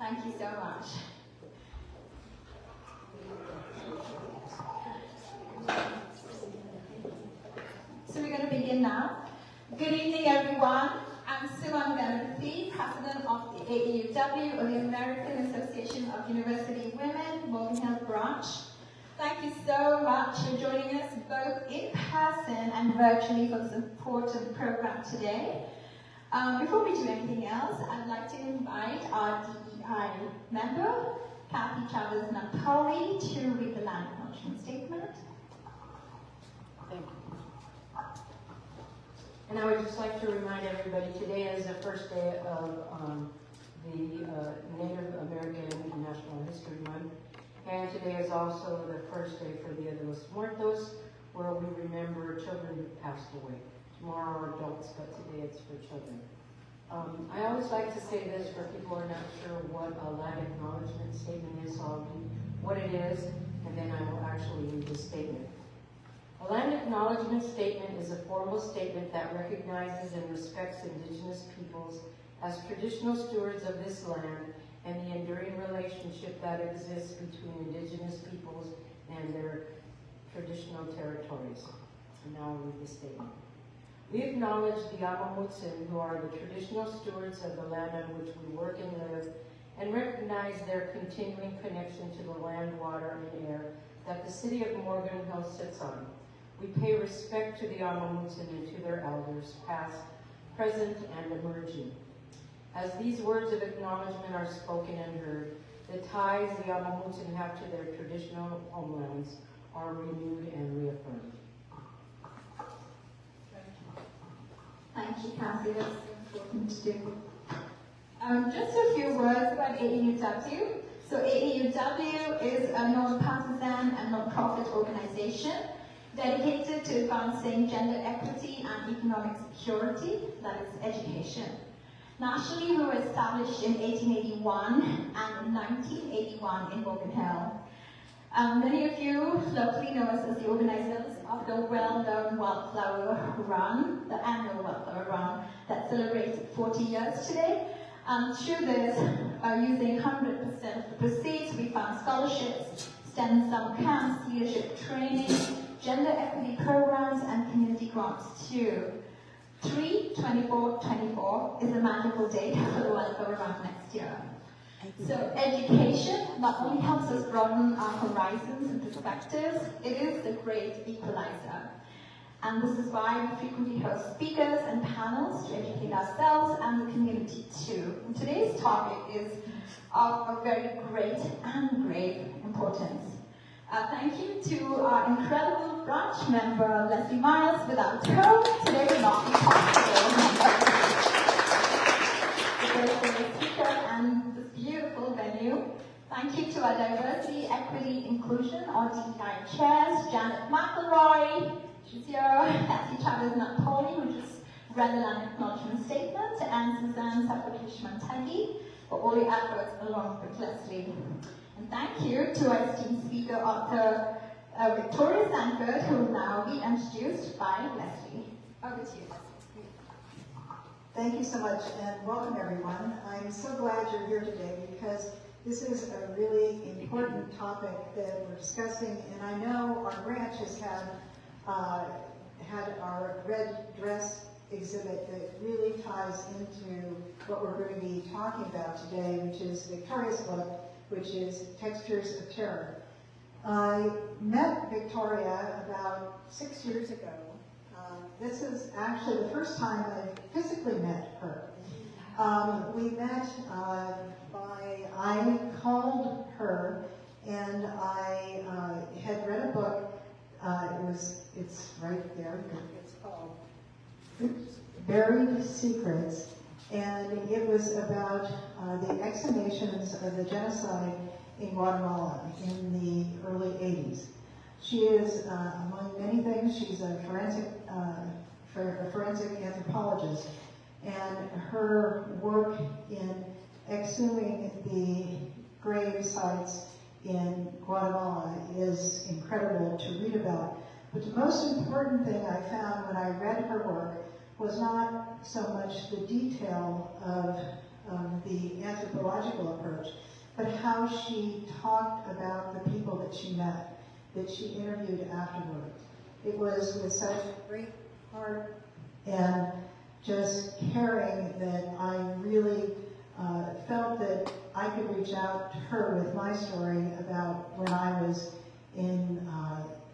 Thank you so much. So we're going to begin now. Good evening, everyone. I'm Granary, President of the AAUW, or the American Association of University Women, Morgan Hill Branch. Thank you so much for joining us both in person and virtually for the support of the program today. Before we do anything else, I'd like to invite our DEI member, Kathy Chavez-Napoli, to read the land acknowledgement statement. Thank you. And I would just like to remind everybody, today is the first day of the Native American National History Month, and today is also the first day for Dia de los Muertos, where we remember children who passed away. Tomorrow are adults, but today it's for children. I always like to say this for people who are not sure what a land acknowledgement statement is, so I'll read what it is, and then I will actually read the statement. A land acknowledgement statement is a formal statement that recognizes and respects Indigenous peoples as traditional stewards of this land and the enduring relationship that exists between Indigenous peoples and their traditional territories. And now I'll read the statement. We acknowledge the Amamutsin, who are the traditional stewards of the land on which we work and live, and recognize their continuing connection to the land, water, and air that the city of Morgan Hill sits on. We pay respect to the Amamutsin and to their elders, past, present, and emerging. As these words of acknowledgement are spoken and heard, the ties the Amamutsin have to their traditional homelands are renewed and reaffirmed. Thank you, Kathy. That's important to do. Just a few words about AAUW. So AAUW is a non-partisan and non-profit organization dedicated to advancing gender equity and economic security, that is education. Nationally, we were established in 1881 and in 1981 in Morgan Hill. Many of you locally know us as the organizers of the well-known Wildflower Run, the annual Wildflower Run that celebrated 40 years today. Through this, using 100% of the proceeds, we fund scholarships, STEM summer camps, leadership training, gender equity programs, and community grants too. 3/24/24 is a magical date for the Wildflower Run next year. So education not only helps us broaden our horizons and perspectives, it is the great equalizer. And this is why we frequently host speakers and panels to educate ourselves and the community too. And today's topic is of a very great and grave importance. Thank you to our incredible branch member, Lesley Miles. Without her, today would not be possible. The speaker and this beautiful venue. Thank you to our Diversity, Equity, Inclusion, or DEI chairs, Janet McElroy, she's here, Kathy Chavez-Napoli, who just read the land acknowledgement statement, and Suzanne Safakish-Mantagi for all your efforts along with Lesley. And thank you to our esteemed speaker, Author Victoria Sanford, who will now be introduced by Lesley. Over to you, Lesley. Thank you so much, and welcome everyone. I'm so glad you're here today because this is a really important topic that we're discussing, and I know our branch has had our red dress exhibit that really ties into what we're going to be talking about today, which is Victoria's book, which is Textures of Terror. I met Victoria about 6 years ago. This is actually the first time I physically met her. We met I called her and I had read a book. It's right there. It's called Buried Secrets. And it was about the exhumations of the genocide in Guatemala in the early 80s. She is, among many things, she's a forensic anthropologist, and her work in exhuming the grave sites in Guatemala is incredible to read about. But the most important thing I found when I read her work was not so much the detail of the anthropological approach, but how she talked about the people that she met, that she interviewed afterwards. It was with such great heart and just caring that I really felt that I could reach out to her with my story about when I was in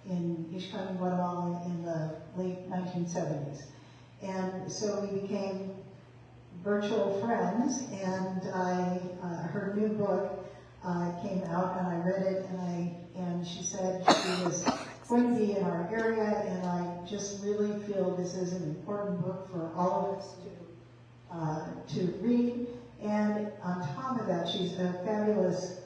Ixpan, Guatemala in the late 1970s. And so we became virtual friends, and her new book came out, and I read it, and she said she was going to be in our area, and I just really feel this is an important book for all of us to read. And on top of that, she's a fabulous,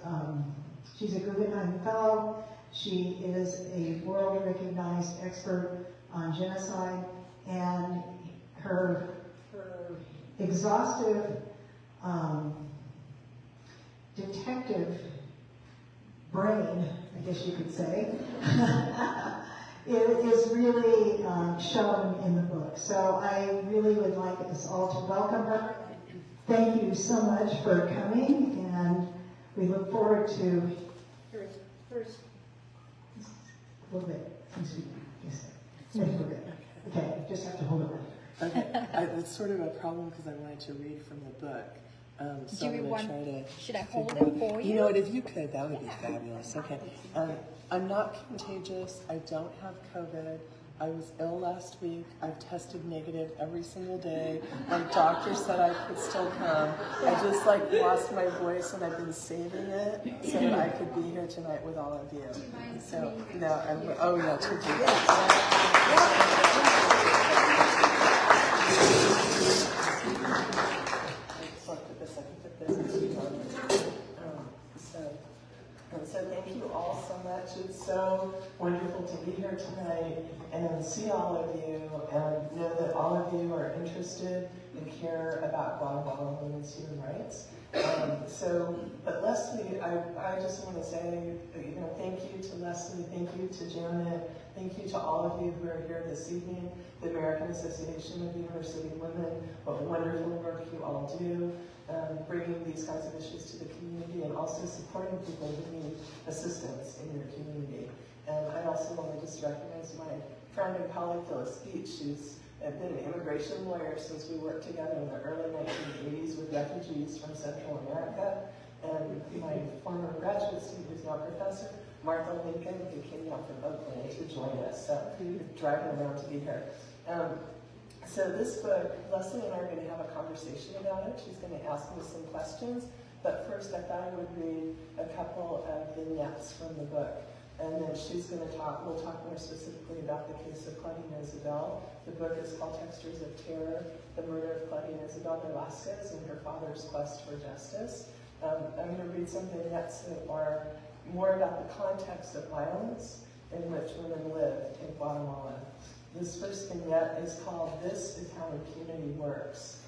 she's a Guggenheim Fellow. She is a world-recognized expert on genocide, and her exhaustive detective brain, I guess you could say, it is really shown in the book. So I really would like us all to welcome her. Thank you so much for coming, and we look forward to hearing first a little bit. Okay, just have to hold it right. Okay, it's sort of a problem because I wanted to read from the book. So I'm going to try to. Should I hold it for you? You know what, if you could, that would be fabulous. Okay. I'm not contagious. I don't have COVID. I was ill last week. I've tested negative every single day. My doctor said I could still come. I just lost my voice, and I've been saving it so that I could be here tonight with all of you. So, no, oh yeah, to do So thank you all so much. It's so wonderful to be here tonight and see all of you and know that all of you are interested and care about Guatemalan women's human rights. But Lesley, I just want to say, thank you to Lesley, thank you to Janet, thank you to all of you who are here this evening, the American Association of University Women, what wonderful work you all do, bringing these kinds of issues to the community and also supporting people who need assistance in your community. And I also want to just recognize my friend and colleague Phyllis Beach, who's been an immigration lawyer since we worked together in the early 1980s with refugees from Central America. And my former graduate student, who's now professor, Martha Lincoln, who came down from Oakland to join us. So driving around to be here. So this book, Lesley and I are going to have a conversation about it. She's going to ask me some questions. But first, I thought I would read a couple of vignettes from the book. And then we'll talk more specifically about the case of Claudine Isabel. The book is called Textures of Terror, The Murder of Claudine Isabel Velasquez and Her Father's Quest for Justice. I'm going to read some vignettes that are more about the context of violence in which women lived in Guatemala. This first vignette is called This is How Impunity Works.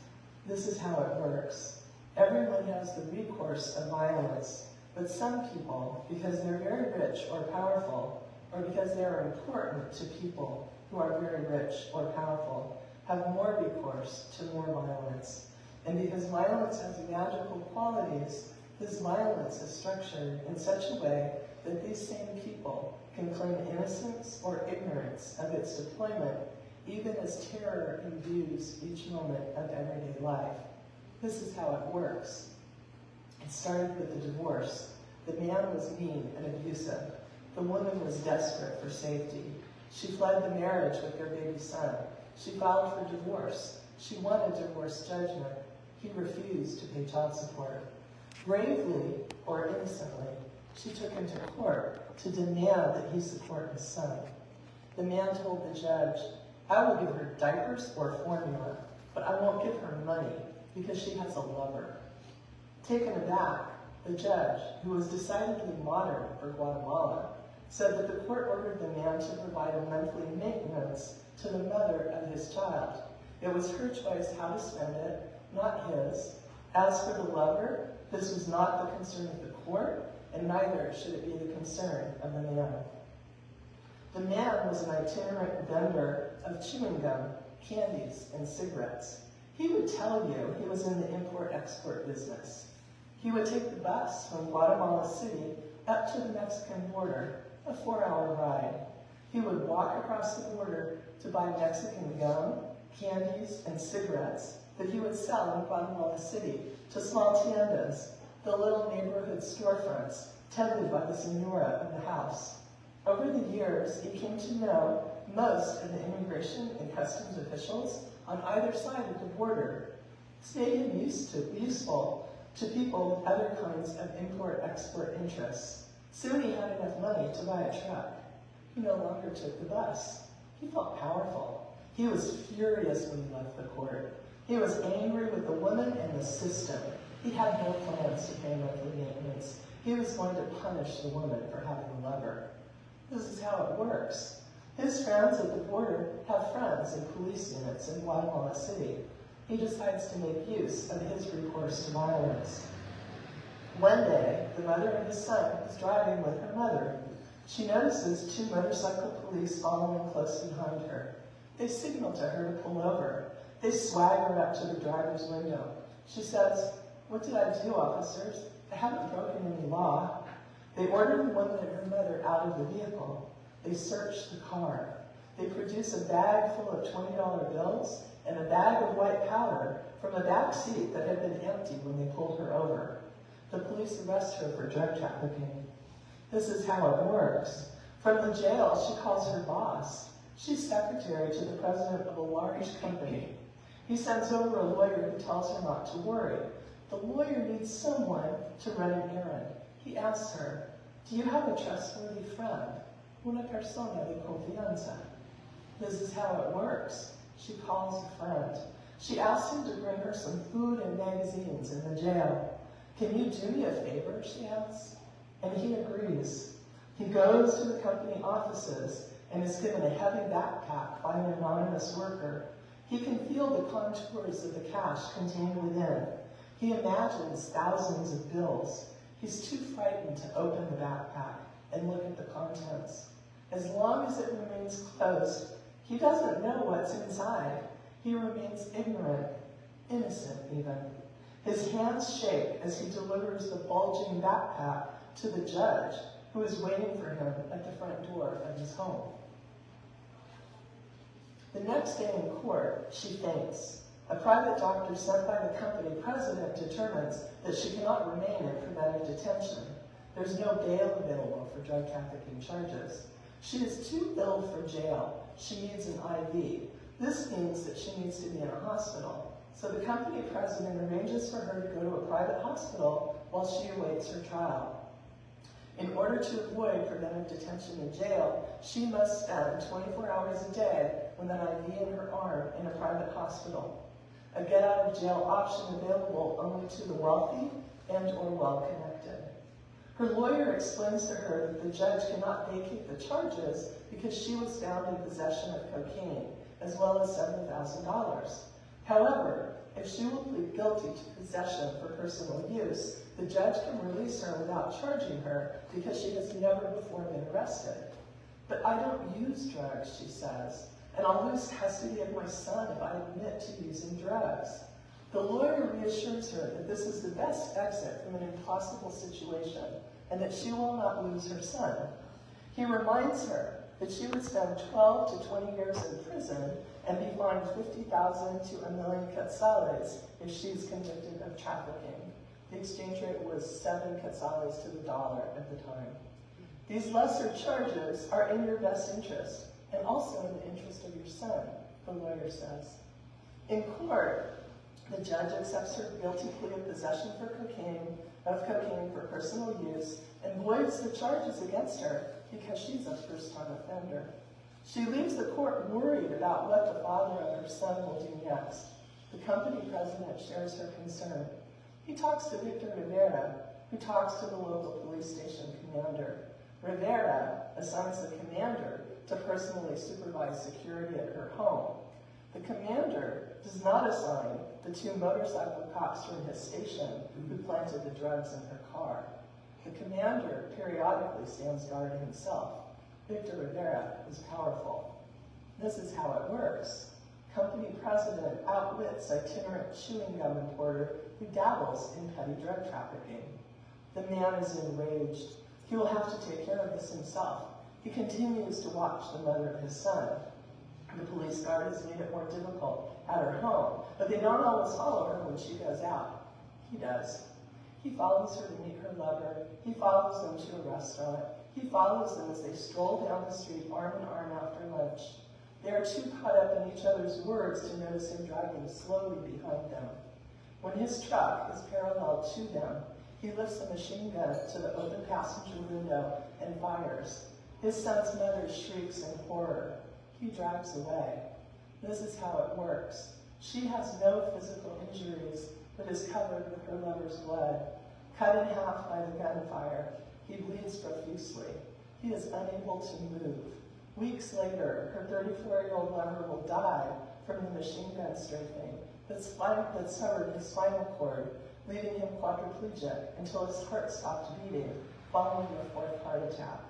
This is how it works. Everyone has the recourse of violence, but some people, because they're very rich or powerful, or because they are important to people who are very rich or powerful, have more recourse to more violence. And because violence has magical qualities, this violence is structured in such a way that these same people can claim innocence or ignorance of its deployment, even as terror imbues each moment of everyday life. This is how it works. It started with the divorce. The man was mean and abusive. The woman was desperate for safety. She fled the marriage with their baby son. She filed for divorce. She won a divorce judgment. He refused to pay child support. Bravely or innocently, she took him to court to demand that he support his son. The man told the judge, I will give her diapers or formula, but I won't give her money because she has a lover. Taken aback, the judge, who was decidedly modern for Guatemala, said that the court ordered the man to provide a monthly maintenance to the mother of his child. It was her choice how to spend it, not his. As for the lover, this was not the concern of the court, and neither should it be the concern of the man. The man was an itinerant vendor of chewing gum, candies, and cigarettes. He would tell you he was in the import-export business. He would take the bus from Guatemala City up to the Mexican border, a 4-hour ride. He would walk across the border to buy Mexican gum, candies, and cigarettes that he would sell in Guatemala City to small tiendas, the little neighborhood storefronts tended by the señora of the house. Over the years, he came to know most of the immigration and customs officials on either side of the border. This made him useful to people with other kinds of import-export interests. Soon he had enough money to buy a truck. He no longer took the bus. He felt powerful. He was furious when he left the court. He was angry with the woman and the system. He had no plans to pay monthly maintenance. He was going to punish the woman for having a lover. This is how it works. His friends at the border have friends in police units in Guatemala City. He decides to make use of his recourse to violence. One day, the mother of his son is driving with her mother. She notices 2 motorcycle police following close behind her. They signal to her to pull over. They swagger up to the driver's window. She says, "What did I do, officers? I haven't broken any law." They order the woman and her mother out of the vehicle. They search the car. They produce a bag full of $20 bills and a bag of white powder from a back seat that had been empty when they pulled her over. The police arrest her for drug trafficking. This is how it works. From the jail, she calls her boss. She's secretary to the president of a large company. He sends over a lawyer who tells her not to worry. The lawyer needs someone to run an errand. He asks her, "Do you have a trustworthy friend? Una persona de confianza." This is how it works. She calls a friend. She asks him to bring her some food and magazines in the jail. "Can you do me a favor?" she asks. And he agrees. He goes to the company offices and is given a heavy backpack by an anonymous worker. He can feel the contours of the cash contained within. He imagines thousands of bills. He's too frightened to open the backpack and look at the contents. As long as it remains closed, he doesn't know what's inside. He remains ignorant, innocent even. His hands shake as he delivers the bulging backpack to the judge, who is waiting for him at the front door of his home. The next day in court, she faints. A private doctor sent by the company president determines that she cannot remain in preventive detention. There's no bail available for drug trafficking charges. She is too ill for jail. She needs an IV. This means that she needs to be in a hospital. So the company president arranges for her to go to a private hospital while she awaits her trial. In order to avoid preventive detention in jail, she must spend 24 hours a day with an IV in her arm in a private hospital. A get-out-of-jail option available only to the wealthy and or well-connected. Her lawyer explains to her that the judge cannot vacate the charges because she was found in possession of cocaine, as well as $7,000. However, if she will plead guilty to possession for personal use, the judge can release her without charging her because she has never before been arrested. "But I don't use drugs," she says, "and I'll lose custody of my son if I admit to using drugs." The lawyer reassures her that this is the best exit from an impossible situation and that she will not lose her son. He reminds her that she would spend 12 to 20 years in prison and be fined 50,000 to 1,000,000 quetzales if she's convicted of trafficking. The exchange rate was 7 quetzales to the dollar at the time. "These lesser charges are in your best interest and also in the interest of your son," the lawyer says. In court, the judge accepts her guilty plea of possession of cocaine for personal use and voids the charges against her because she's a first-time offender. She leaves the court worried about what the father of her son will do next. The company president shares her concern. He talks to Victor Rivera, who talks to the local police station commander. Rivera assigns the commander to personally supervise security at her home. The commander does not assign the 2 motorcycle cops from his station who planted the drugs in her car. The commander periodically stands guard himself. Victor Rivera is powerful. This is how it works. Company president outwits itinerant chewing gum importer who dabbles in petty drug trafficking. The man is enraged. He will have to take care of this himself. He continues to watch the mother of his son. The police guard has made it more difficult at her home, but they don't always follow her when she goes out. He does. He follows her to meet her lover. He follows them to a restaurant. He follows them as they stroll down the street arm in arm after lunch. They are too caught up in each other's words to notice him driving slowly behind them. When his truck is parallel to them, he lifts a machine gun to the open passenger window and fires. His son's mother shrieks in horror. He drives away. This is how it works. She has no physical injuries, but is covered with her lover's blood. Cut in half by the gunfire, he bleeds profusely. He is unable to move. Weeks later, her 34-year-old lover will die from the machine gun strafing that severed his spinal cord, leaving him quadriplegic until his heart stopped beating following a fourth heart attack.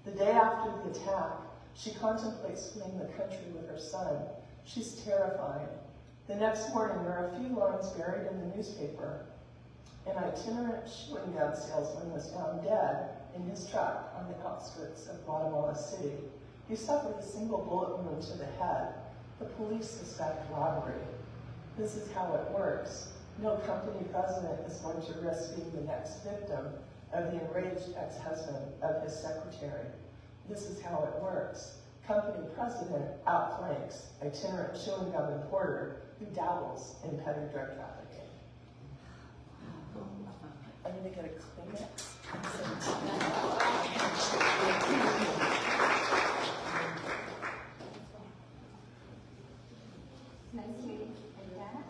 The day after the attack, she contemplates fleeing the country with her son. She's terrified. The next morning, there are a few lines buried in the newspaper. An itinerant chewing gum salesman was found dead in his truck on the outskirts of Guatemala City. He suffered a single bullet wound to the head. The police suspect robbery. This is how it works. No company president is going to risk being the next victim of the enraged ex-husband of his secretary. This is how it works. Company president outflanks itinerant chewing gum importer who dabbles in petty drug trafficking. I'm going to get a Kleenex. Nice meeting you, Adriana.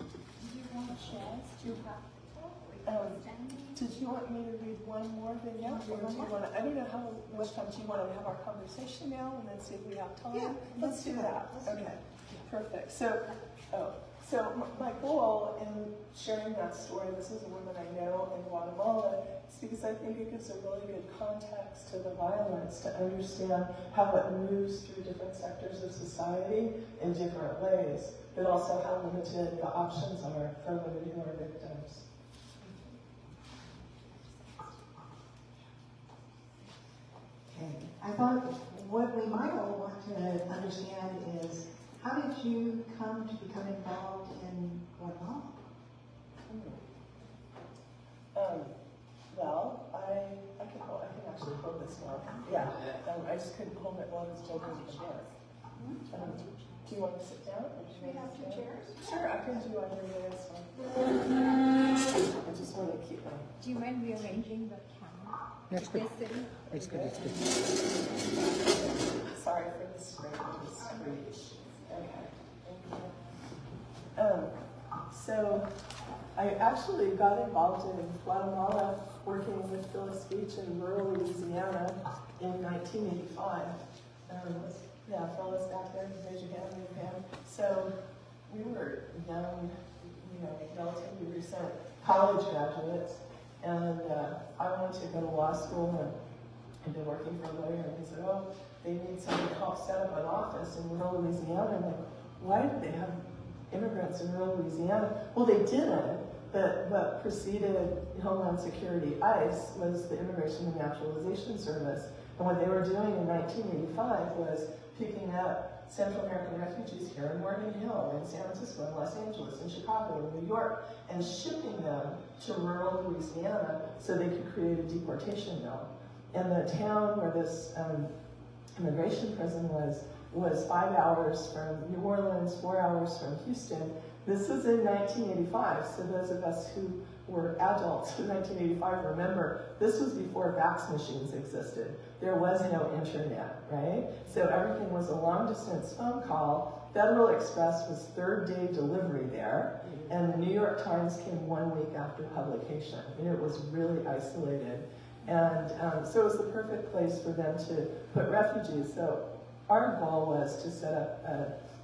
Do you want chairs to Did you want me to read one more vignette? Or do you want to, I don't know how much time, do you want to have our conversation now and then see if we have time? Yeah, let's do that. Okay, perfect. So my goal in sharing that story, this is a woman I know in Guatemala, is because I think it gives a really good context to the violence, to understand how it moves through different sectors of society in different ways, but also how limited the options are for women who are victims. Okay. I thought what we might all want to understand is, how did you come to become involved in Guatemala? Well, I can actually hold this one. Yeah, I just couldn't hold it while I was holding the chair. Do you want to sit down? Or do we have two chairs? Sure, I can do either way, it's fine. I just want to keep my... Do you mind rearranging the camera? That's good. Sitting? It's good, it's good. Sorry for the screech. Okay, thank you. So I actually got involved in Guatemala working with Phyllis Beach in rural Louisiana in 1985. Yeah, Phyllis back there, raise your hand, raise your hand. So we were young, relatively recent college graduates, and I wanted to go to law school and I'd been working for a lawyer, and he said, oh, they need someone to help set up an office in rural Louisiana. I'm like, why do they have immigrants in rural Louisiana? Well, they didn't, but what preceded Homeland Security, ICE, was the Immigration and Naturalization Service. And what they were doing in 1985 was picking up Central American refugees here in Morgan Hill, in San Francisco, in Los Angeles, in Chicago, in New York, and shipping them to rural Louisiana so they could create a deportation mill. And the town where this immigration prison was 5 hours from New Orleans, 4 hours from Houston. This was in 1985, so those of us who were adults in 1985 remember, this was before fax machines existed. There was no internet, right? So everything was a long-distance phone call. Federal Express was third-day delivery there, and the New York Times came 1 week after publication. It was really isolated. And so it was the perfect place for them to put refugees. So our goal was to set up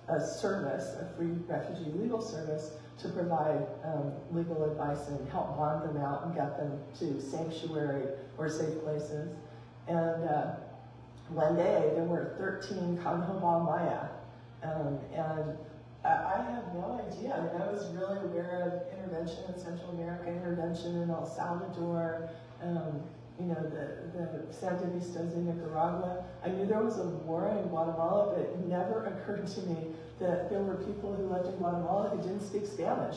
a service, a free refugee legal service, to provide legal advice and help bond them out and get them to sanctuary or safe places. And one day there were 13 Kanhoba Maya. And I had no idea. I mean, I was really aware of intervention in Central America, intervention in El Salvador, you know, the Sandinistas in Nicaragua. I knew there was a war in Guatemala, but it never occurred to me that there were people who lived in Guatemala who didn't speak Spanish.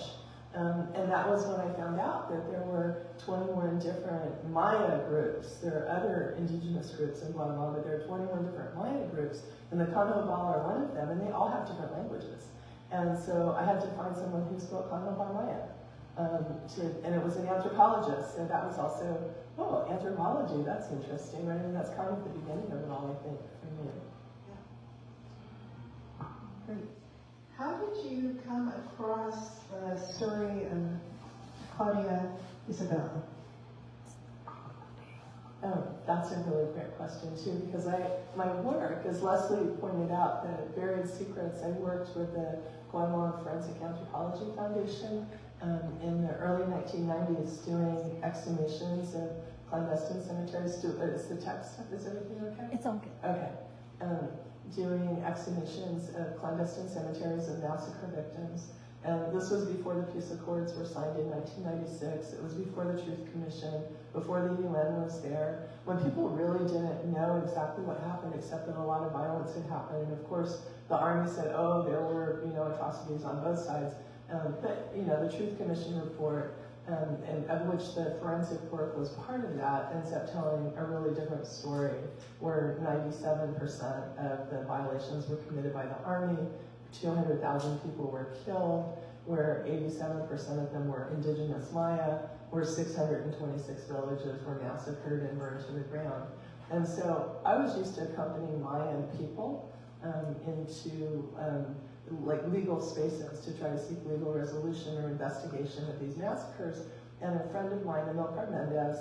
And that was when I found out that there were 21 different Maya groups. There are other indigenous groups in Guatemala, but there are 21 different Maya groups, and the Kanhoba are one of them, and they all have different languages. And so I had to find someone who spoke Kanhoba Maya. And it was an anthropologist, and that was also, oh, anthropology, that's interesting, right? And that's kind of the beginning of it all, I think, for me. Yeah. Great. How did you come across the story of Claudia Isabel? Oh, that's a really great question too, because my work, as Lesley pointed out, the Buried Secrets, I worked with the Guatemalan Forensic Anthropology Foundation in the early 1990s doing exhumations of clandestine cemeteries. Is the text, is everything okay? It's all good. Okay. Doing exhumations of clandestine cemeteries of massacre victims. And this was before the peace accords were signed in 1996. It was before the Truth Commission, before the UN was there, when people really didn't know exactly what happened, except that a lot of violence had happened. And of course, the Army said, oh, there were, you know, atrocities on both sides. But, you know, the Truth Commission report, and of which the forensic work was part of that, ends up telling a really different story, where 97% of the violations were committed by the Army, 200,000 people were killed, where 87% of them were indigenous Maya, where 626 villages were massacred and burned to the ground. And so I was used to accompanying Mayan people into like legal spaces to try to seek legal resolution or investigation of these massacres. And a friend of mine, Amilcar Mendez,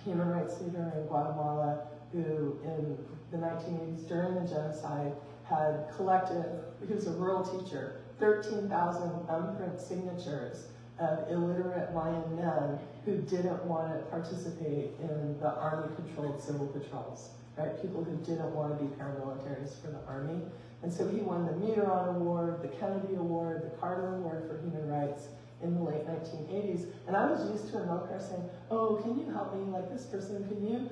human rights leader in Guatemala, who in the 1980s during the genocide had collected, he was a rural teacher, 13,000 thumbprint signatures of illiterate Mayan men who didn't want to participate in the Army-controlled civil patrols, right? People who didn't want to be paramilitaries for the Army. And so he won the Muiron Award, the Kennedy Award, the Carter Award for Human Rights in the late 1980s. And I was used to Amilcar saying, oh, can you help me, like this person, can you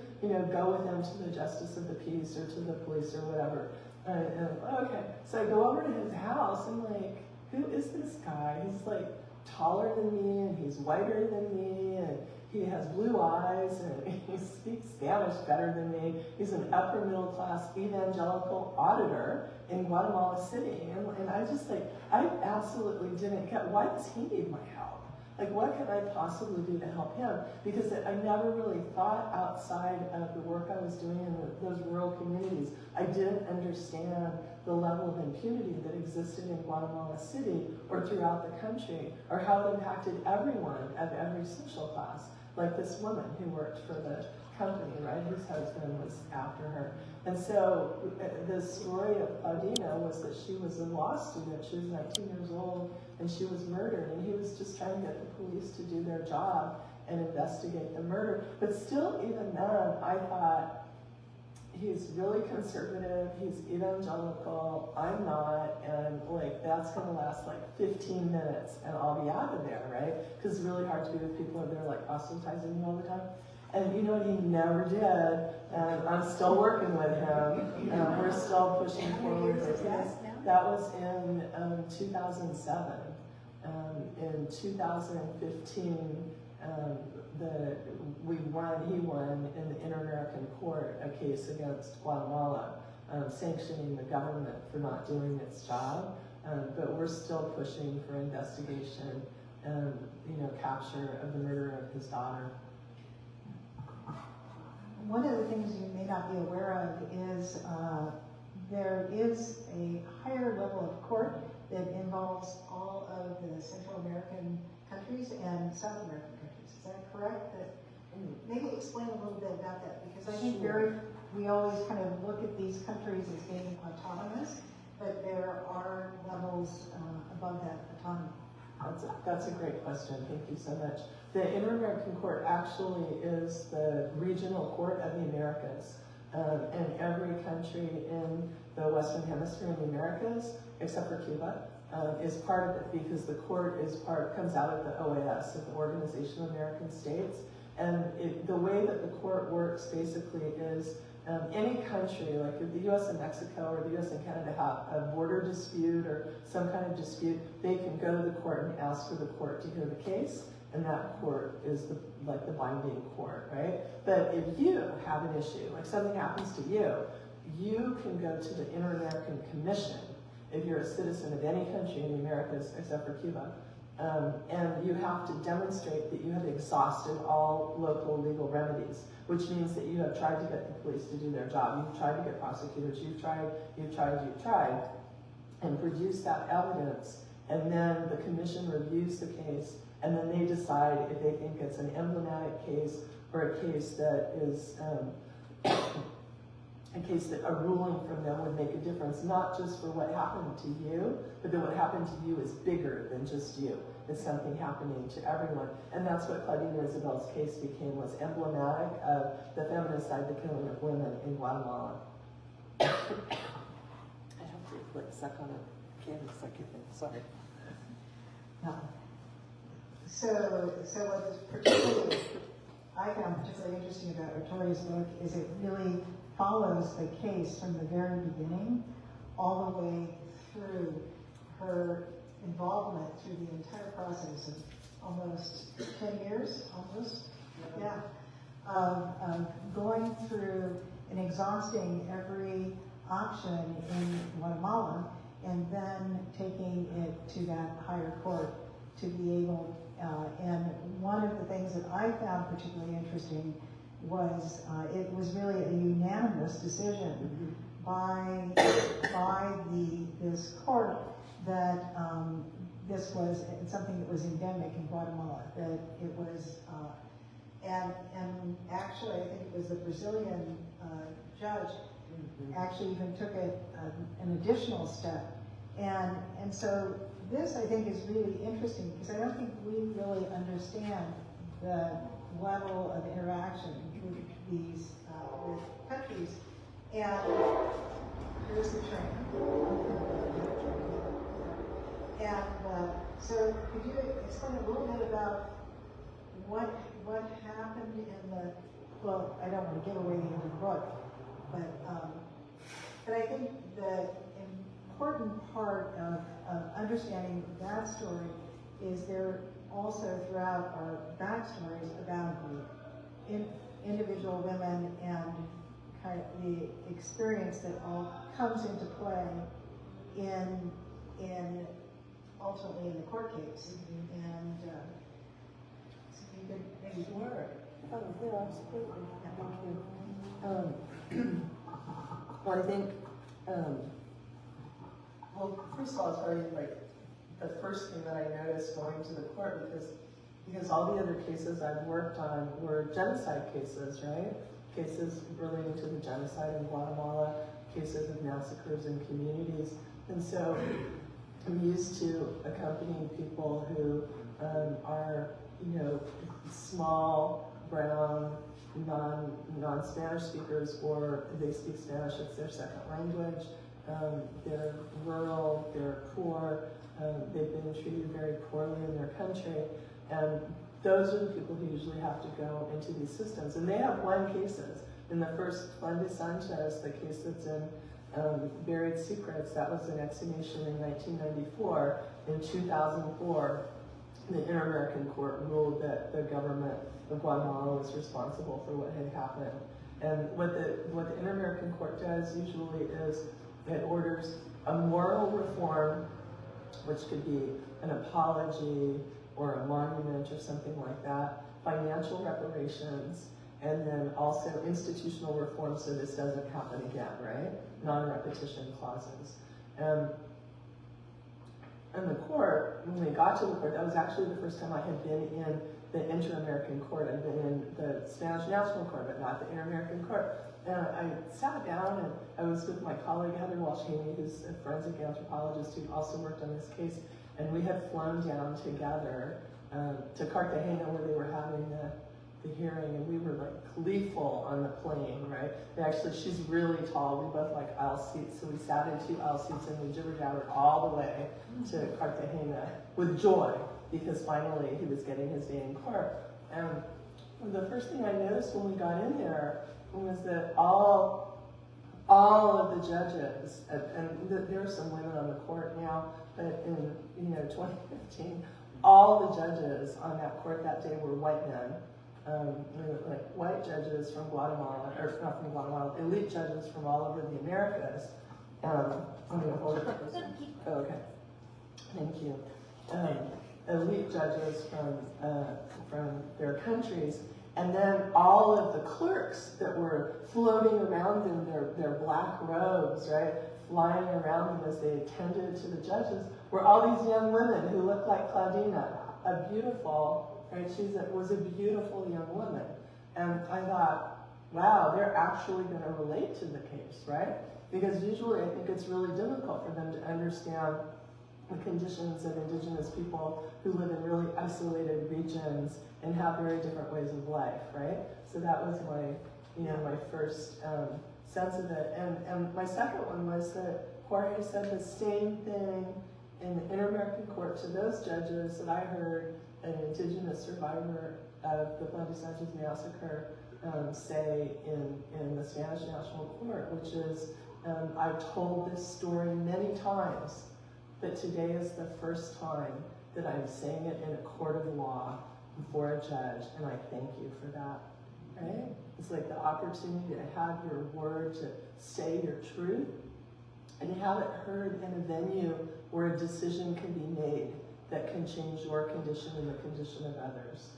go with them to the Justice of the Peace or to the police or whatever? And okay, so I go over to his house and like, who is this guy? He's like taller than me and he's whiter than me and he has blue eyes and he speaks Spanish better than me. He's an upper middle class evangelical auditor in Guatemala City. And I just like, I absolutely didn't get, why does he need my help? Like, what could I possibly do to help him? Because I never really thought outside of the work I was doing in those rural communities. I didn't understand the level of impunity that existed in Guatemala City or throughout the country, or how it impacted everyone of every social class. Like this woman who worked for the company, right, whose husband was after her. And so the story of Claudina was that she was a law student. She was 19 years old, and she was murdered, and he was just trying to get the police to do their job and investigate the murder. But still, even then, I thought, he's really conservative, he's evangelical, I'm not, and like that's gonna last like 15 minutes and I'll be out of there, right? Because it's really hard to be with people and they're like proselytizing you all the time. And you know what, he never did, and I'm still working with him, and we're still pushing forward with this. That was in 2007. In 2015, he won in the Inter-American Court a case against Guatemala, sanctioning the government for not doing its job. But we're still pushing for investigation and capture of the murder of his daughter. One of the things you may not be aware of is there is a higher level of court that involves all of the Central American countries and South American countries. Is that correct? Maybe explain a little bit about that, because I think we always kind of look at these countries as being autonomous, but there are levels above that autonomy. That's a great question. Thank you so much. The Inter-American Court actually is the regional court of the Americas. and every country in the Western Hemisphere in the Americas, except for Cuba, is part of it because the court comes out of the OAS, of the Organization of American States. And the way that the court works basically is any country, like if the US and Mexico or the US and Canada have a border dispute or some kind of dispute, they can go to the court and ask for the court to hear the case, and that court is the binding court, right? But if you have an issue, like something happens to you, you can go to the Inter-American Commission if you're a citizen of any country in the Americas except for Cuba. And you have to demonstrate that you have exhausted all local legal remedies, which means that you have tried to get the police to do their job. You've tried to get prosecutors. You've tried, and produce that evidence. And then the commission reviews the case, and then they decide if they think it's an emblematic case or a case that is a ruling from them would make a difference, not just for what happened to you, but that what happened to you is bigger than just you. It's something happening to everyone. And that's what Claudine Isabel's case became, was emblematic of the feminicide, the killing of women in Guatemala. I have to like suck on a candy sucking thing, sorry. So what I found particularly interesting about Victoria's book is it really follows the case from the very beginning all the way through her involvement through the entire process of almost 10 years, going through and exhausting every option in Guatemala and then taking it to that higher court to be able, and one of the things that I found particularly interesting was it was really a unanimous decision by this court that this was something that was endemic in Guatemala, that it was, and actually I think it was the Brazilian judge actually even took it an additional step. And so this I think is really interesting because I don't think we really understand the level of interaction with these with countries. And here's the train. And so could you explain a little bit about what happened in the, well, I don't want to give away the end of the book, but I think the important part of understanding that story is there also throughout our backstories about individual women and kind of the experience that all comes into play in ultimately in the court case. And so you could maybe Sure. Oh, yeah, absolutely. Thank you. Well, I think, well, first of all, I'll tell you, like, the first thing that I noticed going to the court, because all the other cases I've worked on were genocide cases, right? Cases relating to the genocide in Guatemala, cases of massacres in communities. And so I'm used to accompanying people who are, you know, small, brown, non-Spanish speakers, or they speak Spanish, it's their second language. They're rural, they're poor, they've been treated very poorly in their country, and those are the people who usually have to go into these systems. And they have won cases. In the first Juan de Sanchez, the case that's in Buried Secrets, that was an exhumation in 1994. In 2004, the Inter-American Court ruled that the government of Guatemala was responsible for what had happened. And what the Inter-American Court does usually is it orders a moral reform, which could be an apology or a monument or something like that, financial reparations, and then also institutional reform so this doesn't happen again, right? Non-repetition clauses. And the court, when we got to the court, that was actually the first time I had been in the Inter-American Court. I'd been in the Spanish National Court, but not the Inter-American Court. And I sat down and I was with my colleague Heather Walsh-Haney, who's a forensic anthropologist who also worked on this case, and we had flown down together to Cartagena where they were having the hearing, and we were like gleeful on the plane, right? She's really tall. We both like aisle seats, so we sat in 2 aisle seats and we jibber-jabbered all the way to Cartagena with joy, because finally he was getting his day in court. And the first thing I noticed when we got in there was that all of the judges, and there are some women on the court now, but in 2015, all the judges on that court that day were white men. Like white judges from Guatemala, or not from Guatemala, elite judges from all over the Americas. I'm going to hold it. Oh, okay. Thank you. Elite judges from their countries, and then all of the clerks that were floating around in their black robes, right, flying around them as they attended to the judges, were all these young women who looked like Claudina, a beautiful. Right, was a beautiful young woman. And I thought, wow, they're actually going to relate to the case, right? Because usually I think it's really difficult for them to understand the conditions of indigenous people who live in really isolated regions and have very different ways of life, right? So that was my first sense of it. And my second one was that Jorge said the same thing in the Inter-American Court to those judges that I heard an indigenous survivor of the Plan de Sanchez massacre say in the Spanish National Court, which is, I've told this story many times, but today is the first time that I'm saying it in a court of law before a judge, and I thank you for that, right? It's like the opportunity to have your word, to say your truth, and to have it heard in a venue where a decision can be made that can change your condition and the condition of others.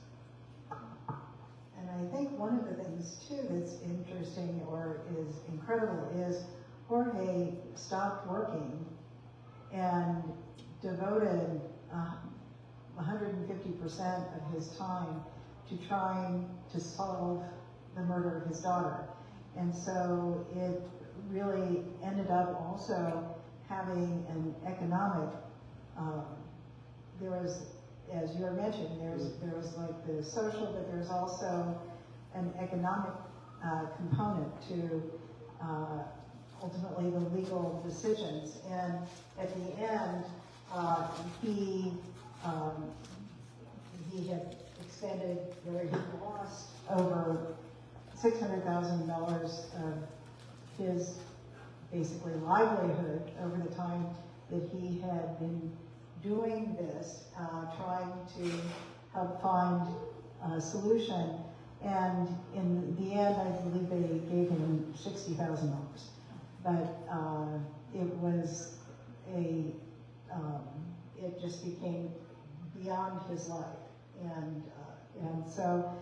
And I think one of the things too that's interesting or is incredible is Jorge stopped working and devoted 150% of his time to trying to solve the murder of his daughter. And so it really ended up also having an economic, there was, as you were mentioning, there was like the social, but there's also an economic component to ultimately the legal decisions. And at the end, he had expended, or he lost over $600,000 of his basically livelihood over the time that he had been doing this, trying to help find a solution. And in the end, I believe they gave him $60,000. But it was it just became beyond his life. And so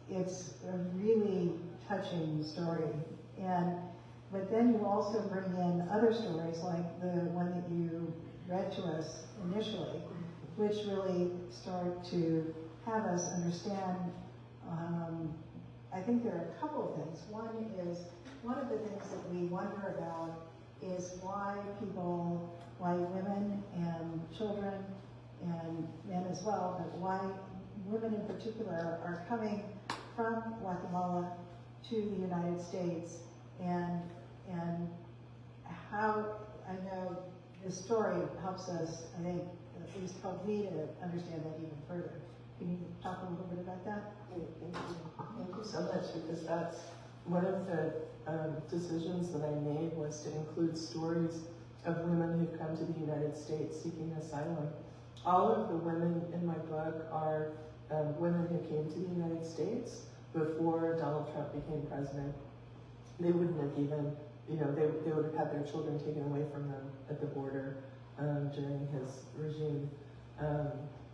it's a really touching story. But then you also bring in other stories like the one that you read to us initially, which really start to have us understand. I think there are a couple of things. One of the things that we wonder about is why women and children and men as well, but why women in particular are coming from Guatemala to the United States, and how, I know this story helps us, I think, at least help me to understand that even further. Can you talk a little bit about that? Thank you so much, because that's one of the decisions that I made, was to include stories of women who've come to the United States seeking asylum. All of the women in my book are women who came to the United States before Donald Trump became president. They wouldn't have even, they would have had their children taken away from them at the border during his regime.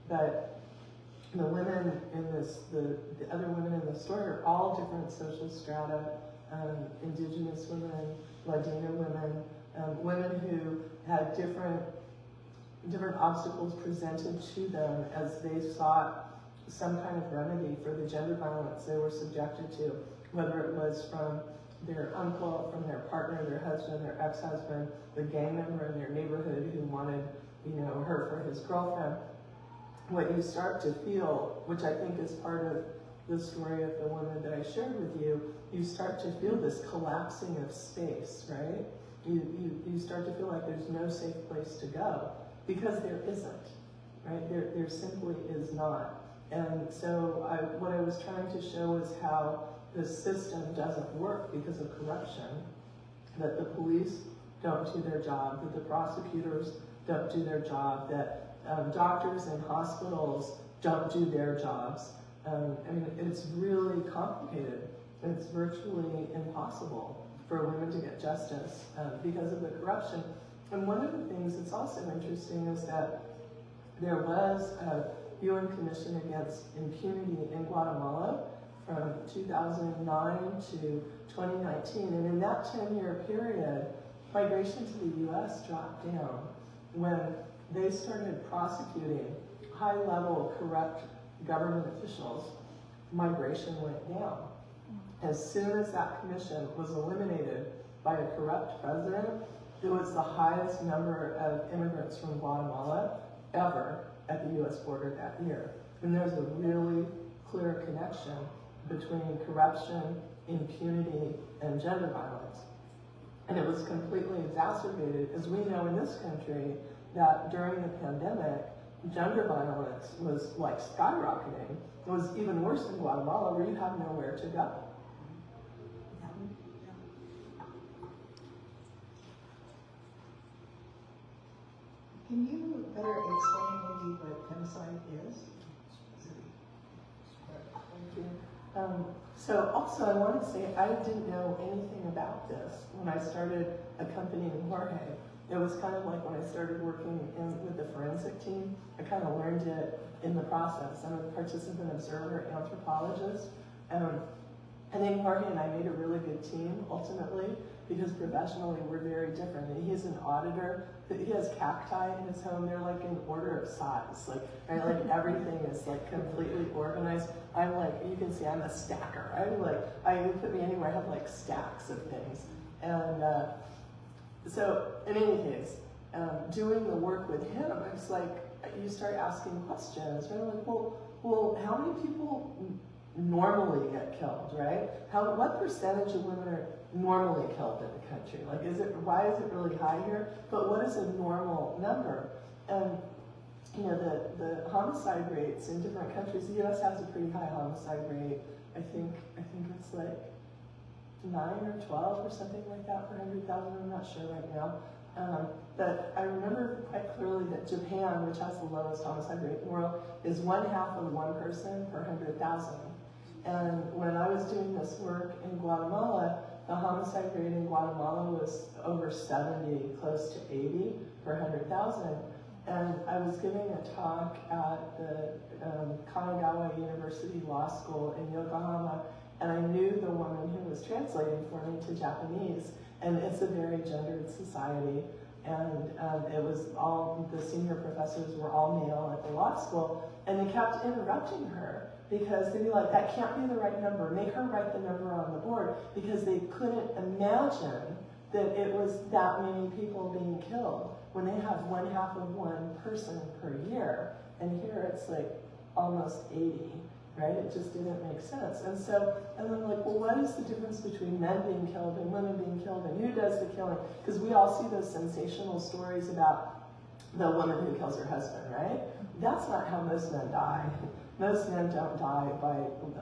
But the women in the other women in the story are all different social strata, indigenous women, Ladina women, women who had different obstacles presented to them as they sought some kind of remedy for the gender violence they were subjected to, whether it was from their uncle, from their partner, their husband, their ex-husband, the gang member in their neighborhood who wanted, her for his girlfriend. what you start to feel, which I think is part of the story of the woman that I shared with you, you start to feel this collapsing of space, right? You start to feel like there's no safe place to go, because there isn't, right? There simply is not. And so what I was trying to show is how the system doesn't work because of corruption, that the police don't do their job, that the prosecutors don't do their job, that doctors and hospitals don't do their jobs. I mean, it's really complicated. It's virtually impossible for women to get justice because of the corruption. And one of the things that's also interesting is that there was a UN Commission Against Impunity in Guatemala from 2009 to 2019. And in that 10-year period, migration to the U.S. dropped down when they started prosecuting high-level corrupt government officials. Migration went down. As soon as that commission was eliminated by a corrupt president, it was the highest number of immigrants from Guatemala ever at the U.S. border that year. And there's a really clear connection between corruption, impunity, and gender violence. And it was completely exacerbated, as we know in this country, that during the pandemic, gender violence was like skyrocketing. It was even worse in Guatemala, where you have nowhere to go. Can you better explain maybe what femicide is? Thank you. So also I want to say I didn't know anything about this when I started accompanying Jorge. It was kind of like when I started working with the forensic team, I kind of learned it in the process. I'm a participant observer anthropologist. I think Jorge and I made a really good team ultimately, because professionally we're very different. And he's an auditor. He has cacti in his home. They're like in order of size. Like, right? Like everything is like completely organized. I'm like, you can see I'm a stacker. I'm like, you put me anywhere, I have like stacks of things. And so in any case, doing the work with him, it's like you start asking questions. Right? Like, well, how many people normally get killed, right? What percentage of women are normally killed in the country? Like, why is it really high here? But what is a normal number? And you know, the homicide rates in different countries. The U.S. has a pretty high homicide rate. I think it's like 9 or 12 or something like that per 100,000. I'm not sure right now. But I remember quite clearly that Japan, which has the lowest homicide rate in the world, is 1/2 of one person per 100,000. And when I was doing this work in Guatemala, the homicide rate in Guatemala was over 70, close to 80 per 100,000. And I was giving a talk at the Kanagawa University Law School in Yokohama, and I knew the woman who was translating for me to Japanese. And it's a very gendered society. And it was all, the senior professors were all male at the law school, and they kept interrupting her because they'd be like, that can't be the right number, make her write the number on the board, because they couldn't imagine that it was that many people being killed when they have 1/2 of one person per year. And here it's like almost 80, right? It just didn't make sense. And I'm like, well, what is the difference between men being killed and women being killed, and who does the killing? Because we all see those sensational stories about the woman who kills her husband, right? That's not how most men die. Most men don't die by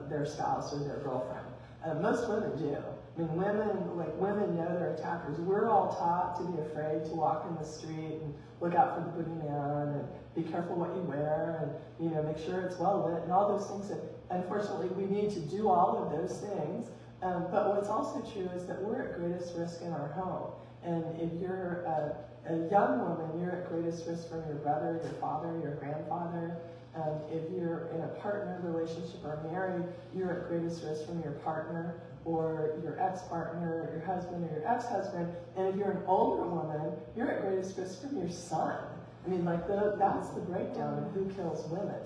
their spouse or their girlfriend. Most women do. I mean, women know their attackers. We're all taught to be afraid to walk in the street and look out for the boogeyman and be careful what you wear and, make sure it's well lit and all those things. And unfortunately, we need to do all of those things. But what's also true is that we're at greatest risk in our home. And if you're a young woman, you're at greatest risk from your brother, your father, your grandfather. If you're in a partner relationship or married, you're at greatest risk from your partner or your ex-partner, or your husband or your ex-husband. And if you're an older woman, you're at greatest risk from your son. I mean, like that's the breakdown of who kills women.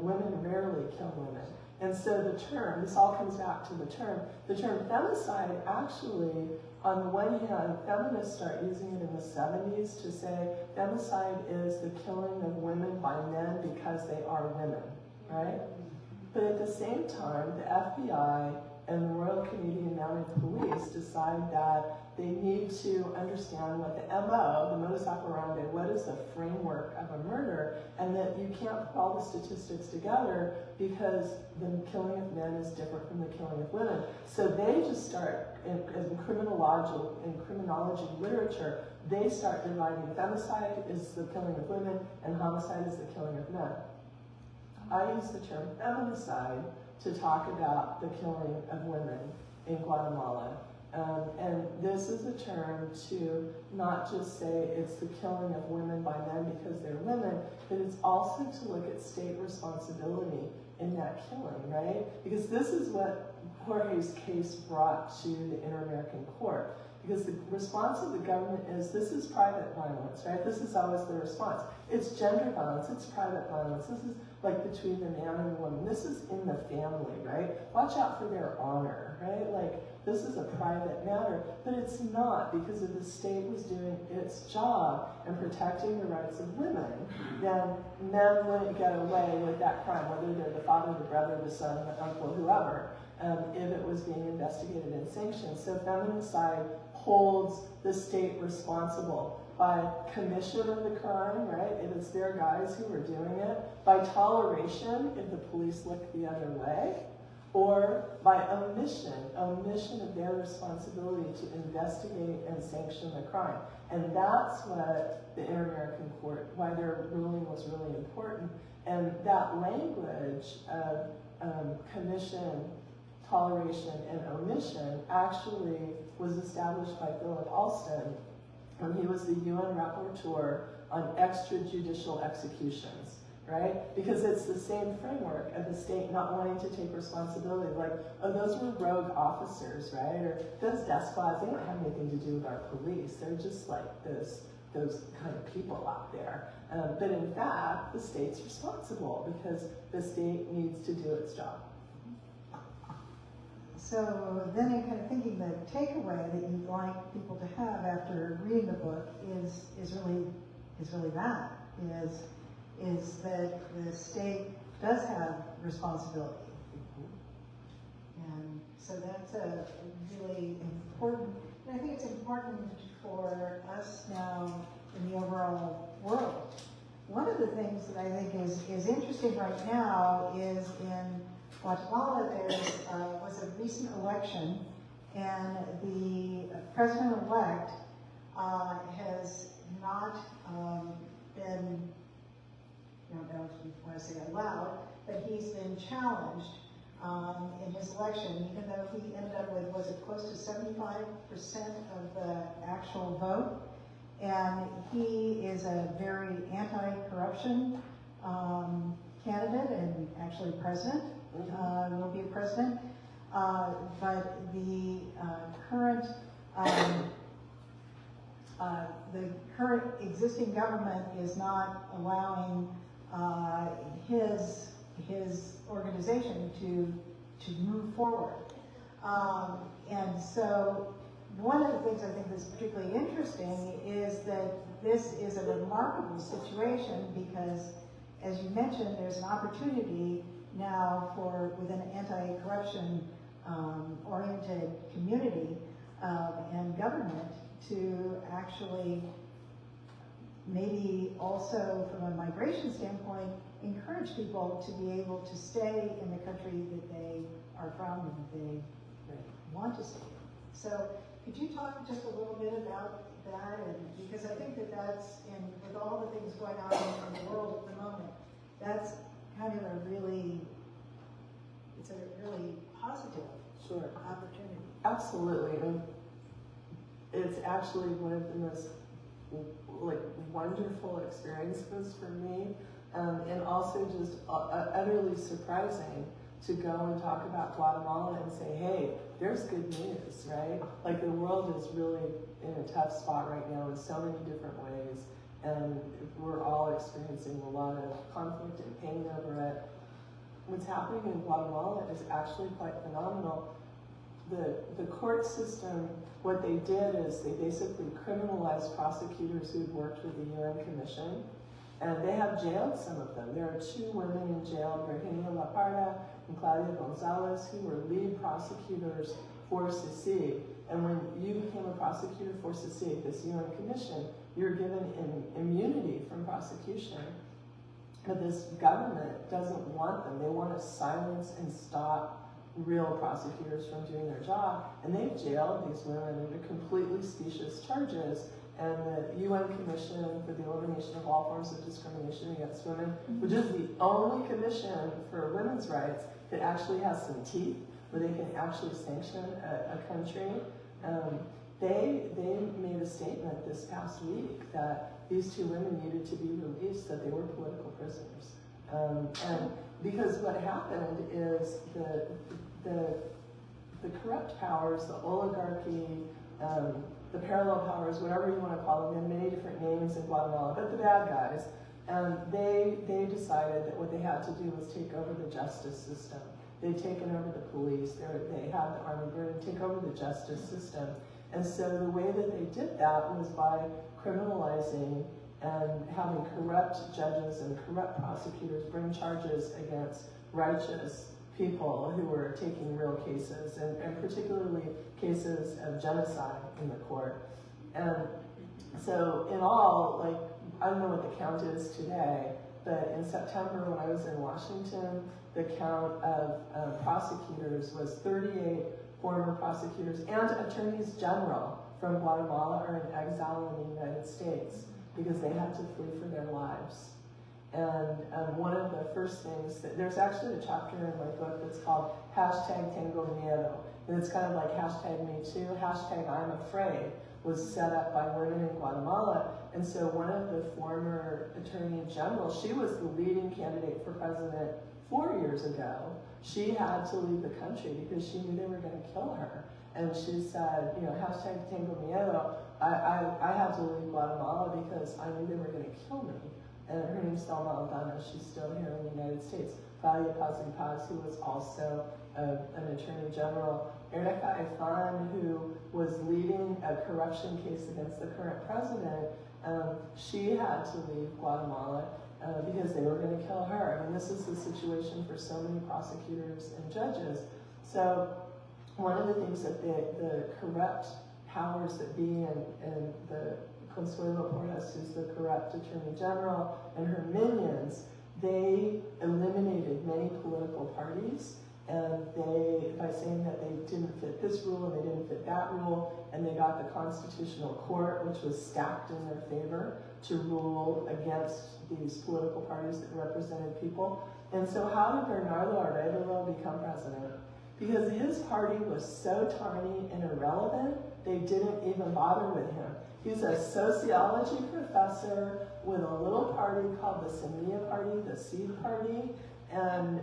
Women rarely kill women. And so the term, this all comes back to the term femicide actually, on the one hand, feminists start using it in the 70s to say femicide is the killing of women by men because they are women, right? But at the same time, the FBI and the Royal Canadian Mounted Police decide that they need to understand what the MO, the modus operandi, what is the framework of a murder, and that you can't put all the statistics together because the killing of men is different from the killing of women. So they just start, in criminology literature, they start dividing femicide is the killing of women and homicide is the killing of men. I use the term feminicide to talk about the killing of women in Guatemala. And this is a term to not just say it's the killing of women by men because they're women, but it's also to look at state responsibility in that killing, right? Because this is what Jorge's case brought to the Inter-American Court. Because the response of the government is, this is private violence, right? This is always the response. It's gender violence, it's private violence. This is like between the man and the woman. This is in the family, right? Watch out for their honor, right? Like, this is a private matter, but it's not, because if the state was doing its job and protecting the rights of women, then men wouldn't get away with that crime, whether they're the father, the brother, the son, the uncle, whoever, if it was being investigated and sanctioned. So feminicide holds the state responsible by commission of the crime, right? If it's their guys who are doing it, by toleration if the police look the other way, or by omission of their responsibility to investigate and sanction the crime. And that's what the Inter-American Court, why their ruling was really important. And that language of commission, toleration, and omission actually was established by Philip Alston when he was the UN rapporteur on extrajudicial executions. Right? Because it's the same framework of the state not wanting to take responsibility. Like, oh, those were rogue officers, right? Or those death squads, they don't have anything to do with our police. They're just like those kind of people out there. But in fact, the state's responsible because the state needs to do its job. So then I'm kind of thinking the takeaway that you'd like people to have after reading the book is really that, is that the state does have responsibility. And so that's a really important, and I think it's important for us now in the overall world. One of the things that I think is interesting right now is in Guatemala there was a recent election, and the president-elect has not been, I don't know if you want to say allowed, but he's been challenged in his election, even though he ended up with, was it close to 75% of the actual vote? And he is a very anti-corruption candidate and actually president, will be a president. But the current existing government is not allowing his organization to move forward. And so one of the things I think is particularly interesting is that this is a remarkable situation because, as you mentioned, there's an opportunity now for, within an anti-corruption oriented community and government to actually maybe also from a migration standpoint encourage people to be able to stay in the country that they are from and that they want to stay in. So could you talk just a little bit about that? And because I think that that's, and with all the things going on in the world at the moment, that's kind of a really, it's a really positive opportunity. Absolutely. And it's actually one of the most wonderful experiences for me, and also just utterly surprising to go and talk about Guatemala and say, hey, there's good news, right? Like, the world is really in a tough spot right now in so many different ways, and we're all experiencing a lot of conflict and pain over it. what's happening in Guatemala is actually quite phenomenal. The court system, what they did is they basically criminalized prosecutors who'd worked with the UN Commission, and they have jailed some of them. There are 2 women in jail, Virginia La Parra and Claudia Gonzalez, who were lead prosecutors for CICIG. And when you became a prosecutor for CICIG, this UN Commission, you're given immunity from prosecution. But this government doesn't want them. They want to silence and stop real prosecutors from doing their job, and they've jailed these women under completely specious charges. And the UN Commission for the Elimination of All Forms of Discrimination Against Women, which is the only commission for women's rights that actually has some teeth, where they can actually sanction a country, they made a statement this past week that these 2 women needed to be released, that they were political prisoners. And because what happened is the corrupt powers, the oligarchy, the parallel powers, whatever you want to call them, they have many different names in Guatemala, but the bad guys, they decided that what they had to do was take over the justice system. They'd taken over the police, they had the army group take over the justice system. And so the way that they did that was by criminalizing and having corrupt judges and corrupt prosecutors bring charges against righteous people who were taking real cases, and particularly cases of genocide in the court. And so in all, like, I don't know what the count is today, but in September when I was in Washington, the count of prosecutors was 38 former prosecutors and attorneys general from Guatemala are in exile in the United States because they had to flee for their lives. And one of the first things, there's actually a chapter in my book that's called #TengoMiedo, and it's kind of like #MeToo, #I'mAfraid was set up by women in Guatemala. And so one of the former attorney generals, she was the leading candidate for president 4 years ago. She had to leave the country because she knew they were going to kill her. And she said, you know, #TengoMiedo, I had to leave Guatemala because I knew they were going to kill me. And her name's Selma Aldana. She's still here in the United States. Valia Paz y Paz, who was also an attorney general. Erika Ifan, who was leading a corruption case against the current president, she had to leave Guatemala because they were going to kill her. And this is the situation for so many prosecutors and judges. So one of the things that the corrupt powers that be and the Consuelo Porras, who's the corrupt attorney general, and her minions, they eliminated many political parties, and by saying that they didn't fit this rule and they didn't fit that rule, and they got the Constitutional Court, which was stacked in their favor, to rule against these political parties that represented people. And so how did Bernardo Arévalo become president? Because his party was so tiny and irrelevant, they didn't even bother with him. He's a sociology professor with a little party called the Semilla Party, the Seed Party, and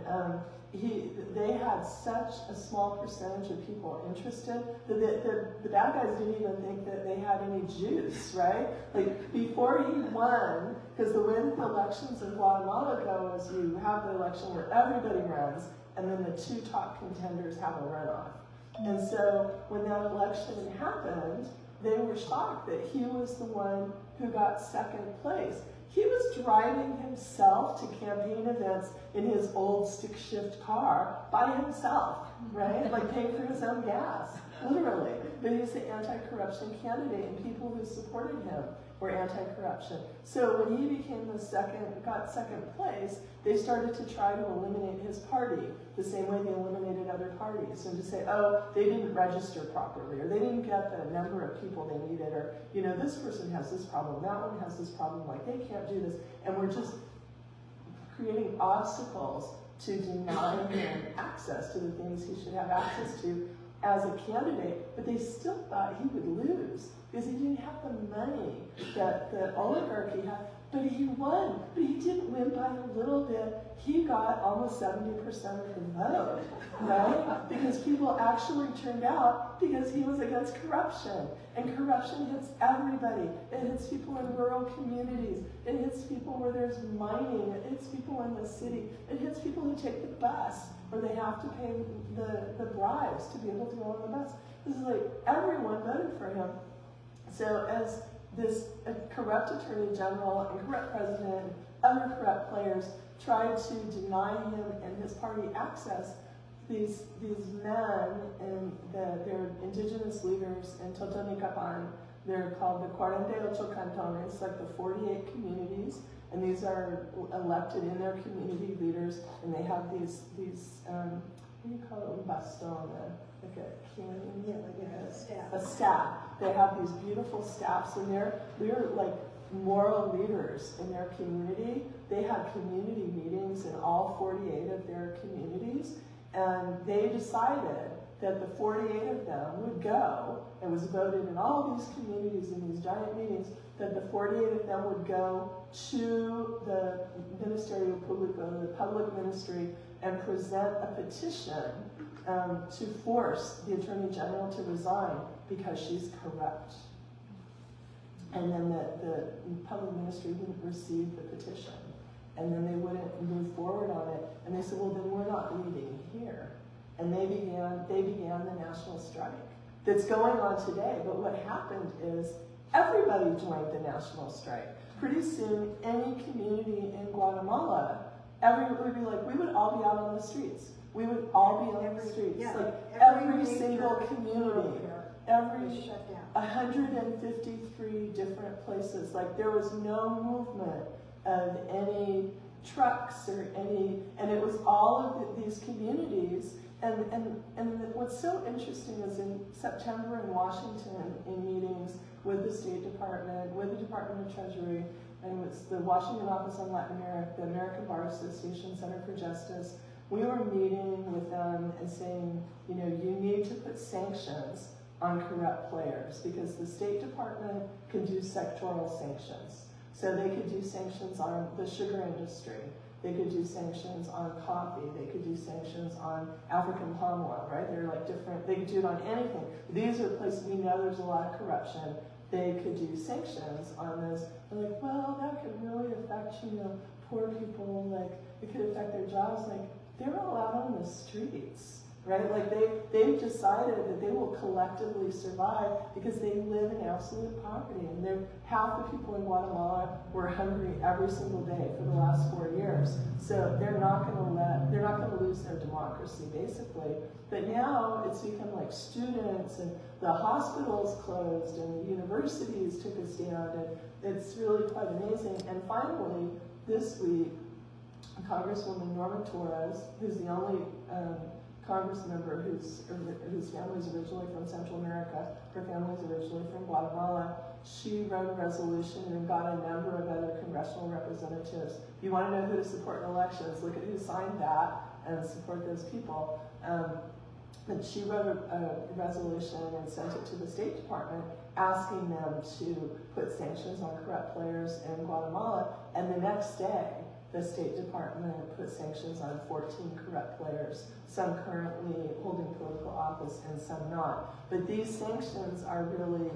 they had such a small percentage of people interested that the bad guys didn't even think that they had any juice, right? Like, before he won, because the way that the elections in Guatemala go is you have the election where everybody runs, and then the 2 top contenders have a runoff. And so when that election happened, they were shocked that he was the one who got second place. He was driving himself to campaign events in his old stick-shift car by himself, right? Like paying for his own gas, literally. But he was the anti-corruption candidate, and people who supported him were anti-corruption. So when he got second place, they started to try to eliminate his party the same way they eliminated other parties, and to say, oh, they didn't register properly, or they didn't get the number of people they needed, or, you know, this person has this problem, that one has this problem, like they can't do this, and we're just creating obstacles to deny him access to the things he should have access to as a candidate, but they still thought he would lose because he didn't have the money that the oligarchy had. but he won. But he didn't win by a little bit. He got almost 70% of the vote, right? Because people actually turned out because he was against corruption. And corruption hits everybody. It hits people in rural communities. It hits people where there's mining. It hits people in the city. It hits people who take the bus, where they have to pay the bribes to be able to go on the bus. This is like, everyone voted for him. So as this corrupt attorney general and corrupt president and other corrupt players tried to deny him and his party access, these men and they're indigenous leaders in Totonicapán, they're called the 48 cantones, like the 48 communities, and these are elected in their community leaders, and they have these what do you call it, un bastón, like a cane, a staff. They have these beautiful staffs, and they're like moral leaders in their community. They have community meetings in all 48 of their communities, and they decided that the 48 of them would go. It was voted in all these communities in these giant meetings that the 48 of them would go to the Ministerio Público, the public ministry, and present a petition to force the Attorney General to resign because she's corrupt. And then the public ministry wouldn't receive the petition. And then they wouldn't move forward on it. And they said, well, then we're not leaving here. And they began the national strike that's going on today. But what happened is everybody joined the national strike. Pretty soon, any community in Guatemala, would be like, we would all be out on the streets. We would all be on the streets. Like every single community, every 153 different places. Like there was no movement of any trucks or any, and it was all of these communities. And what's so interesting is in September in Washington, in meetings with the State Department, with the Department of Treasury, and with the Washington Office on Latin America, the American Bar Association, Center for Justice, we were meeting with them and saying, you know, you need to put sanctions on corrupt players because the State Department can do sectoral sanctions. So they could do sanctions on the sugar industry. They could do sanctions on coffee. They could do sanctions on African palm oil, right? They're like different, they could do it on anything. These are places we know there's a lot of corruption. They could do sanctions on those. They're like, well, that could really affect, you know, poor people. Like, it could affect their jobs. Like, they're all out on the streets, right? Like, they've decided that they will collectively survive because they live in absolute poverty. And half the people in Guatemala were hungry every single day for the last 4 years. So they're not going to lose their democracy, basically. But now it's become like students, and the hospitals closed, and the universities took a stand, and it's really quite amazing. And finally, this week, Congresswoman Norma Torres, who's the only Congress member whose family is originally from Central America, her family is originally from Guatemala, she wrote a resolution and got a number of other congressional representatives. If you want to know who to support in elections, look at who signed that and support those people. And she wrote a resolution and sent it to the State Department asking them to put sanctions on corrupt players in Guatemala. And the next day, the State Department put sanctions on 14 corrupt players, some currently holding political office and some not. But these sanctions are really,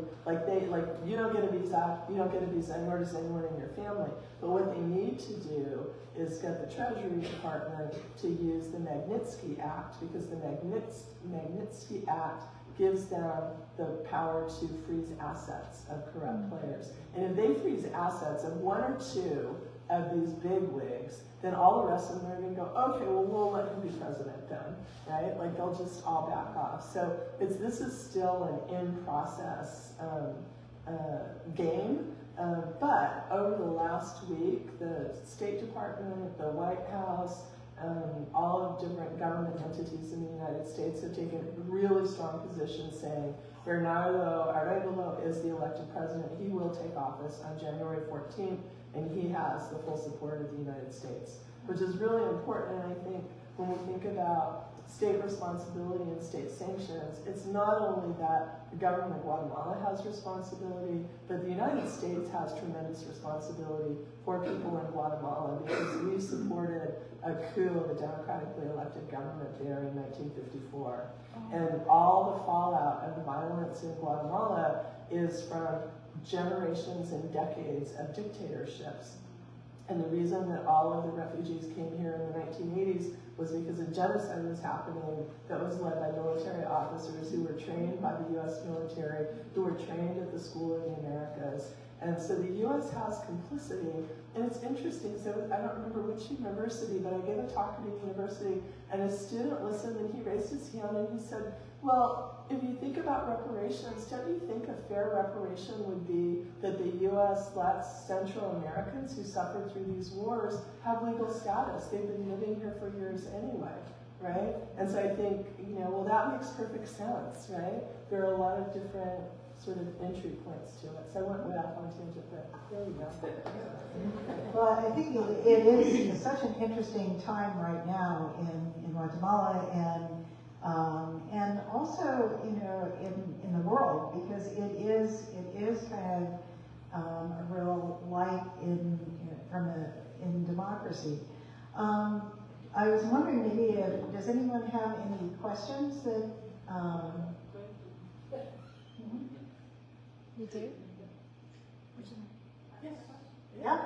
you don't get a visa, nor does anyone in your family. But what they need to do is get the Treasury Department to use the Magnitsky Act, because the Magnitsky Act gives them the power to freeze assets of corrupt players. And if they freeze assets of one or two of these big wigs, then all the rest of them are going to go, okay, well, we'll let him be president then, right? Like, they'll just all back off. So this is still an in-process game. But over the last week, the State Department, the White House, all of different government entities in the United States have taken a really strong position saying Bernardo Arevalo is the elected president. He will take office on January 14th, and he has the full support of the United States, which is really important. And I think when we think about state responsibility and state sanctions, it's not only that the government of Guatemala has responsibility, but the United States has tremendous responsibility for people in Guatemala because we supported a coup of a democratically elected government there in 1954. And all the fallout of the violence in Guatemala is from generations and decades of dictatorships. And the reason that all of the refugees came here in the 1980s was because a genocide was happening that was led by military officers who were trained by the U.S. military, who were trained at the School of the Americas. And so the U.S. has complicity. And it's interesting, so I don't remember which university, but I gave a talk at a university, and a student listened, and he raised his hand, and he said, well, if you think about reparations, don't you think a fair reparation would be that the U.S. lets Central Americans who suffered through these wars have legal status? They've been living here for years anyway, right? And so I think, well, that makes perfect sense, right? There are a lot of different sort of entry points to it. So I went way off on a tangent, but there you go. Well, I think it is such an interesting time right now in Guatemala and also in the world, because it is kind of a real light in democracy. I was wondering, maybe does anyone have any questions that? You do? Yes. Yeah.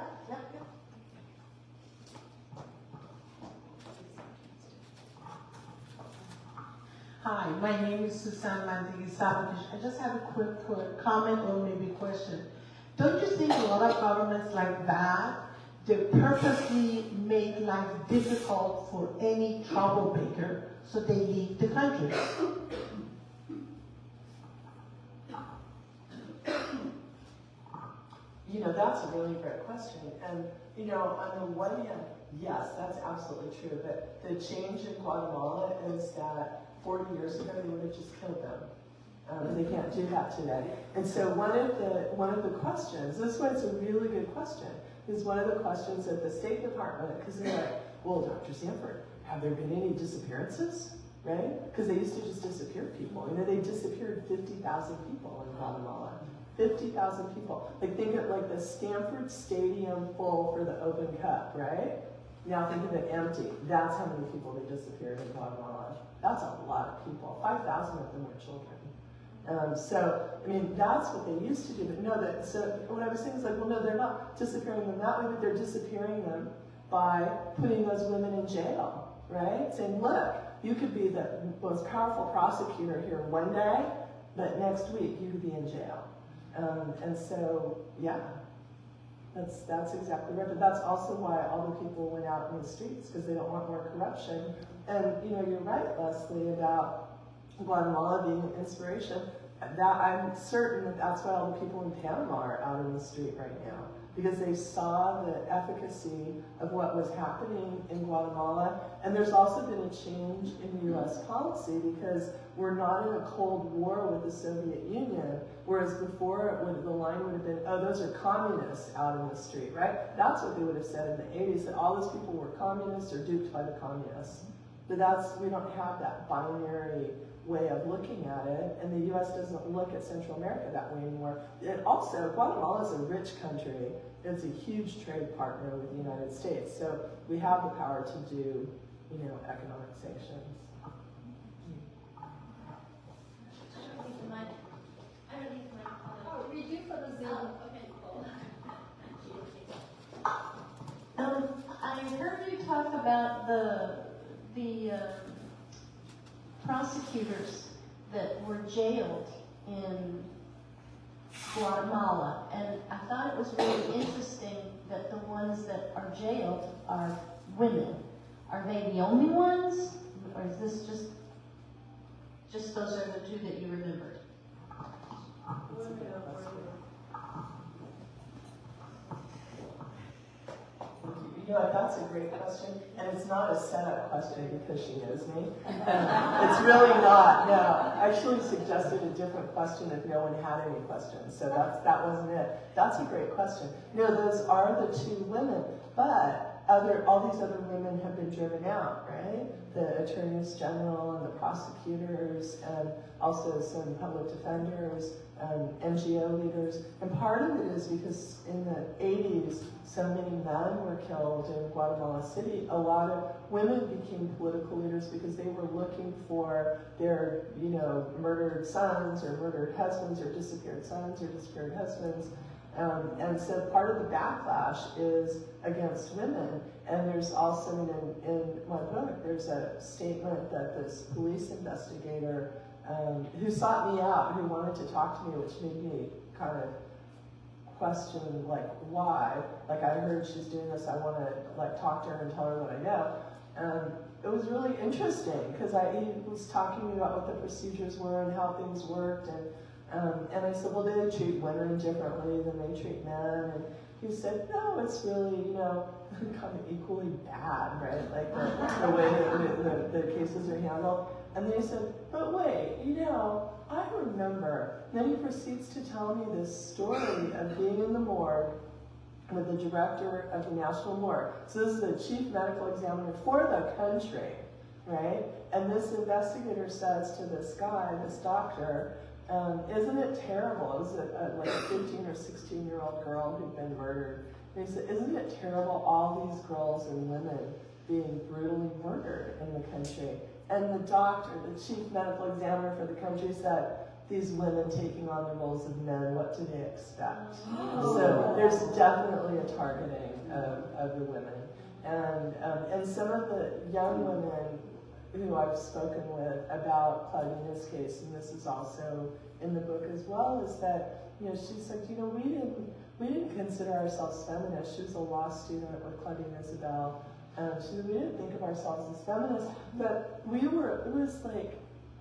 Hi, my name is Susan Mandigui-Savage. I just have a quick comment or maybe question. Don't you think a lot of governments like that, they purposely make life difficult for any troublemaker so they leave the country? That's a really great question. And, on the one hand, yes, that's absolutely true. But the change in Guatemala is that 40 years ago, they would have just killed them. And they can't do that today. And so one of the questions, this one's a really good question, is one of the questions at the State Department, because they're like, well, Dr. Sanford, have there been any disappearances? Right? Because they used to just disappear people. They disappeared 50,000 people in Guatemala. 50,000 people. Think of like the Stanford Stadium full for the Open Cup, right? Now think of it empty. That's how many people they disappeared in Guatemala. That's a lot of people. 5,000 of them were children. That's what they used to do. But so what I was saying is no, they're not disappearing them that way, but they're disappearing them by putting those women in jail, right? Saying, look, you could be the most powerful prosecutor here one day, but next week you could be in jail. That's exactly right. But that's also why all the people went out in the streets, because they don't want more corruption. And you're right, Lesley, about Guatemala being an inspiration. I'm certain that's why all the people in Panama are out in the street right now, because they saw the efficacy of what was happening in Guatemala. And there's also been a change in U.S. policy, because we're not in a Cold War with the Soviet Union, whereas before the line would have been, oh, those are communists out in the street, right? That's what they would have said in the 80s, that all those people were communists or duped by the communists. But we don't have that binary way of looking at it, and the U.S. doesn't look at Central America that way anymore. And also, Guatemala is a rich country. It's a huge trade partner with the United States, so we have the power to do, economic sanctions. We do for the Zoom. Okay, cool. I heard you talk about the prosecutors that were jailed in Guatemala, and I thought it was really interesting that the ones that are jailed are women. Are they the only ones, or is this just those are the two that you remembered? That's a great question, and it's not a setup question because she knows me. It's really not. No, I actually suggested a different question if no one had any questions, so that wasn't it. That's a great question. Those are the two women, but all these other women have been driven out, right? The attorneys general and the prosecutors, and also some public defenders, NGO leaders. And part of it is because in the 80s, so many men were killed in Guatemala City. A lot of women became political leaders because they were looking for their, murdered sons or murdered husbands or disappeared sons or disappeared husbands. And so part of the backlash is against women. And there's also, in my book, there's a statement that this police investigator who sought me out, who wanted to talk to me, which made me kind of question, why? I heard she's doing this, I want to, talk to her and tell her what I know. It was really interesting, because he was talking to me about what the procedures were and how things worked, and I said, well, do they treat women differently than they treat men? And he said, no, it's really, kind of equally bad, right? The way that the cases are handled. And then he said, but wait, I remember. Then he proceeds to tell me this story of being in the morgue with the director of the National Morgue. So this is the chief medical examiner for the country, right? And this investigator says to this guy, this doctor, isn't it terrible? It was a 15 or 16-year-old girl who'd been murdered. And he said, isn't it terrible, all these girls and women being brutally murdered in the country? And the doctor, the chief medical examiner for the country, said, these women taking on the roles of men, what do they expect? So there's definitely a targeting of the women. And some of the young women who I've spoken with about Claudina's case, and this is also in the book as well, is that, she said, we didn't consider ourselves feminists. She was a law student with Claudina Isabel. She said, we didn't think of ourselves as feminists, but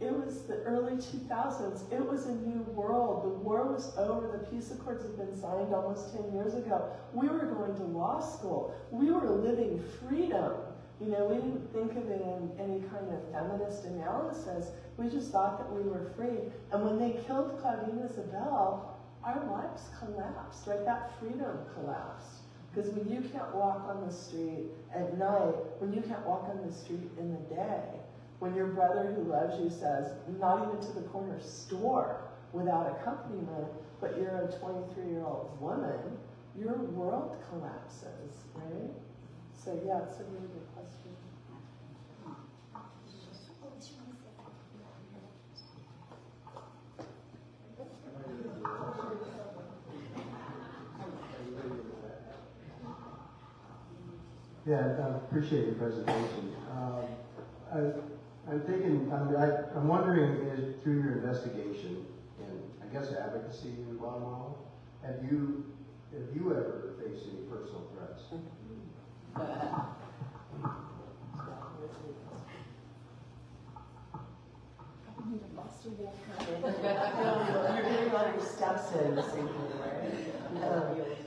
it was the early 2000s. It was a new world. The war was over. The peace accords had been signed almost 10 years ago. We were going to law school. We were living freedom. We didn't think of it in any kind of feminist analysis. We just thought that we were free. And when they killed Claudina Isabel, our lives collapsed, right? That freedom collapsed. Because when you can't walk on the street at night, when you can't walk on the street in the day, when your brother who loves you says, not even to the corner store without accompaniment, but you're a 23-year-old woman, your world collapses, right? So yeah, it's a really good question. Yeah, I appreciate your presentation. I'm wondering, through your investigation and I guess advocacy in Guatemala, have you ever faced any personal threats? You're getting all your steps in this evening, right?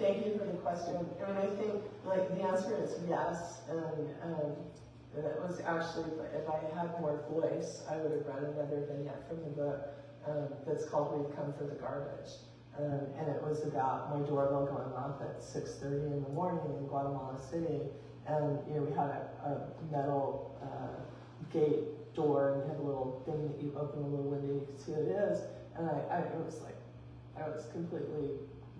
Thank you for the question. I think the answer is yes. And it was actually, if I had more voice, I would have read another vignette from the book that's called "We've Come for the Garbage." And it was about my doorbell going off at 6:30 in the morning in Guatemala City. And we had a metal gate door, and you have a little thing that you open a little window, you can see what it is. And I was completely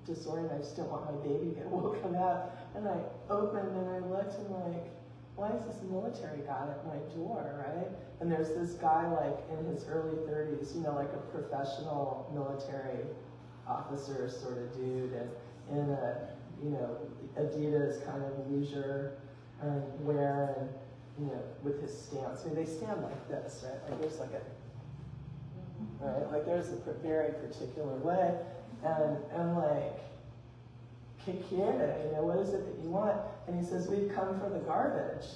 disoriented. I just didn't want my baby to get woken up. And I opened and I looked and why is this military guy at my door, right? And there's this guy in his early 30s, like a professional military officer sort of dude, and in a, Adidas kind of leisure wear, and with his stance. They stand like this, right? There's right? There's a very particular way, and I'm like, ¿Qué quiere? What is it that you want? And he says, we've come for the garbage.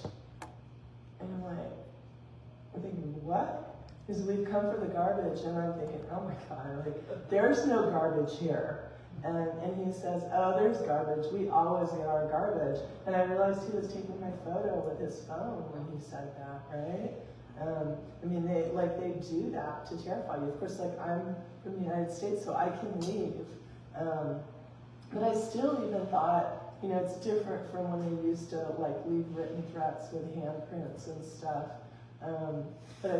And I'm thinking, what? He says, we've come for the garbage. And I'm thinking, oh my God, there's no garbage here. And he says, oh, there's garbage. We always get our garbage. And I realized he was taking my photo with his phone when he said that, right? They do that to terrify you. Of course, I'm from the United States, so I can leave. But I still even thought, you know, it's different from when they used to like leave written threats with handprints and stuff. But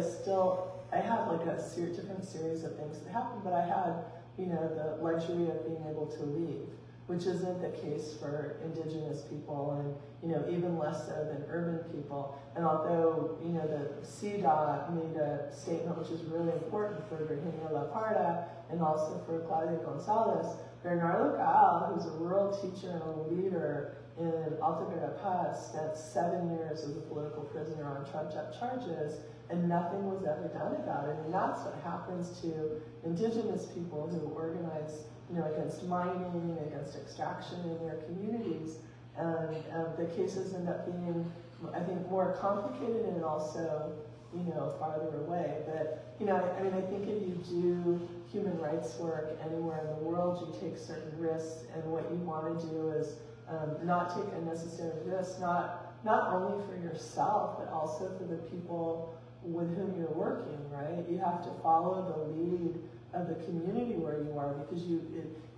I had like a different series of things that happened, but I had, you know, the luxury of being able to leave, which isn't the case for Indigenous people, and, you know, even less so than urban people. And although, you know, the CDOT made a statement which is really important for Virginia La Parda and also for Claudia Gonzalez, Bernardo Gal, who's a rural teacher and a leader in Alta Verapaz, spent 7 years as a political prisoner on trumped-up charges, and nothing was ever done about it. And that's what happens to Indigenous people who organize, you know, against mining, against extraction in their communities. And the cases end up being, I think, more complicated and also, you know, farther away. But, you know, I mean, I think if you do human rights work anywhere in the world, you take certain risks, and what you want to do is not take unnecessary risks, not only for yourself, but also for the people with whom you're working, right? You have to follow the lead of the community where you are, because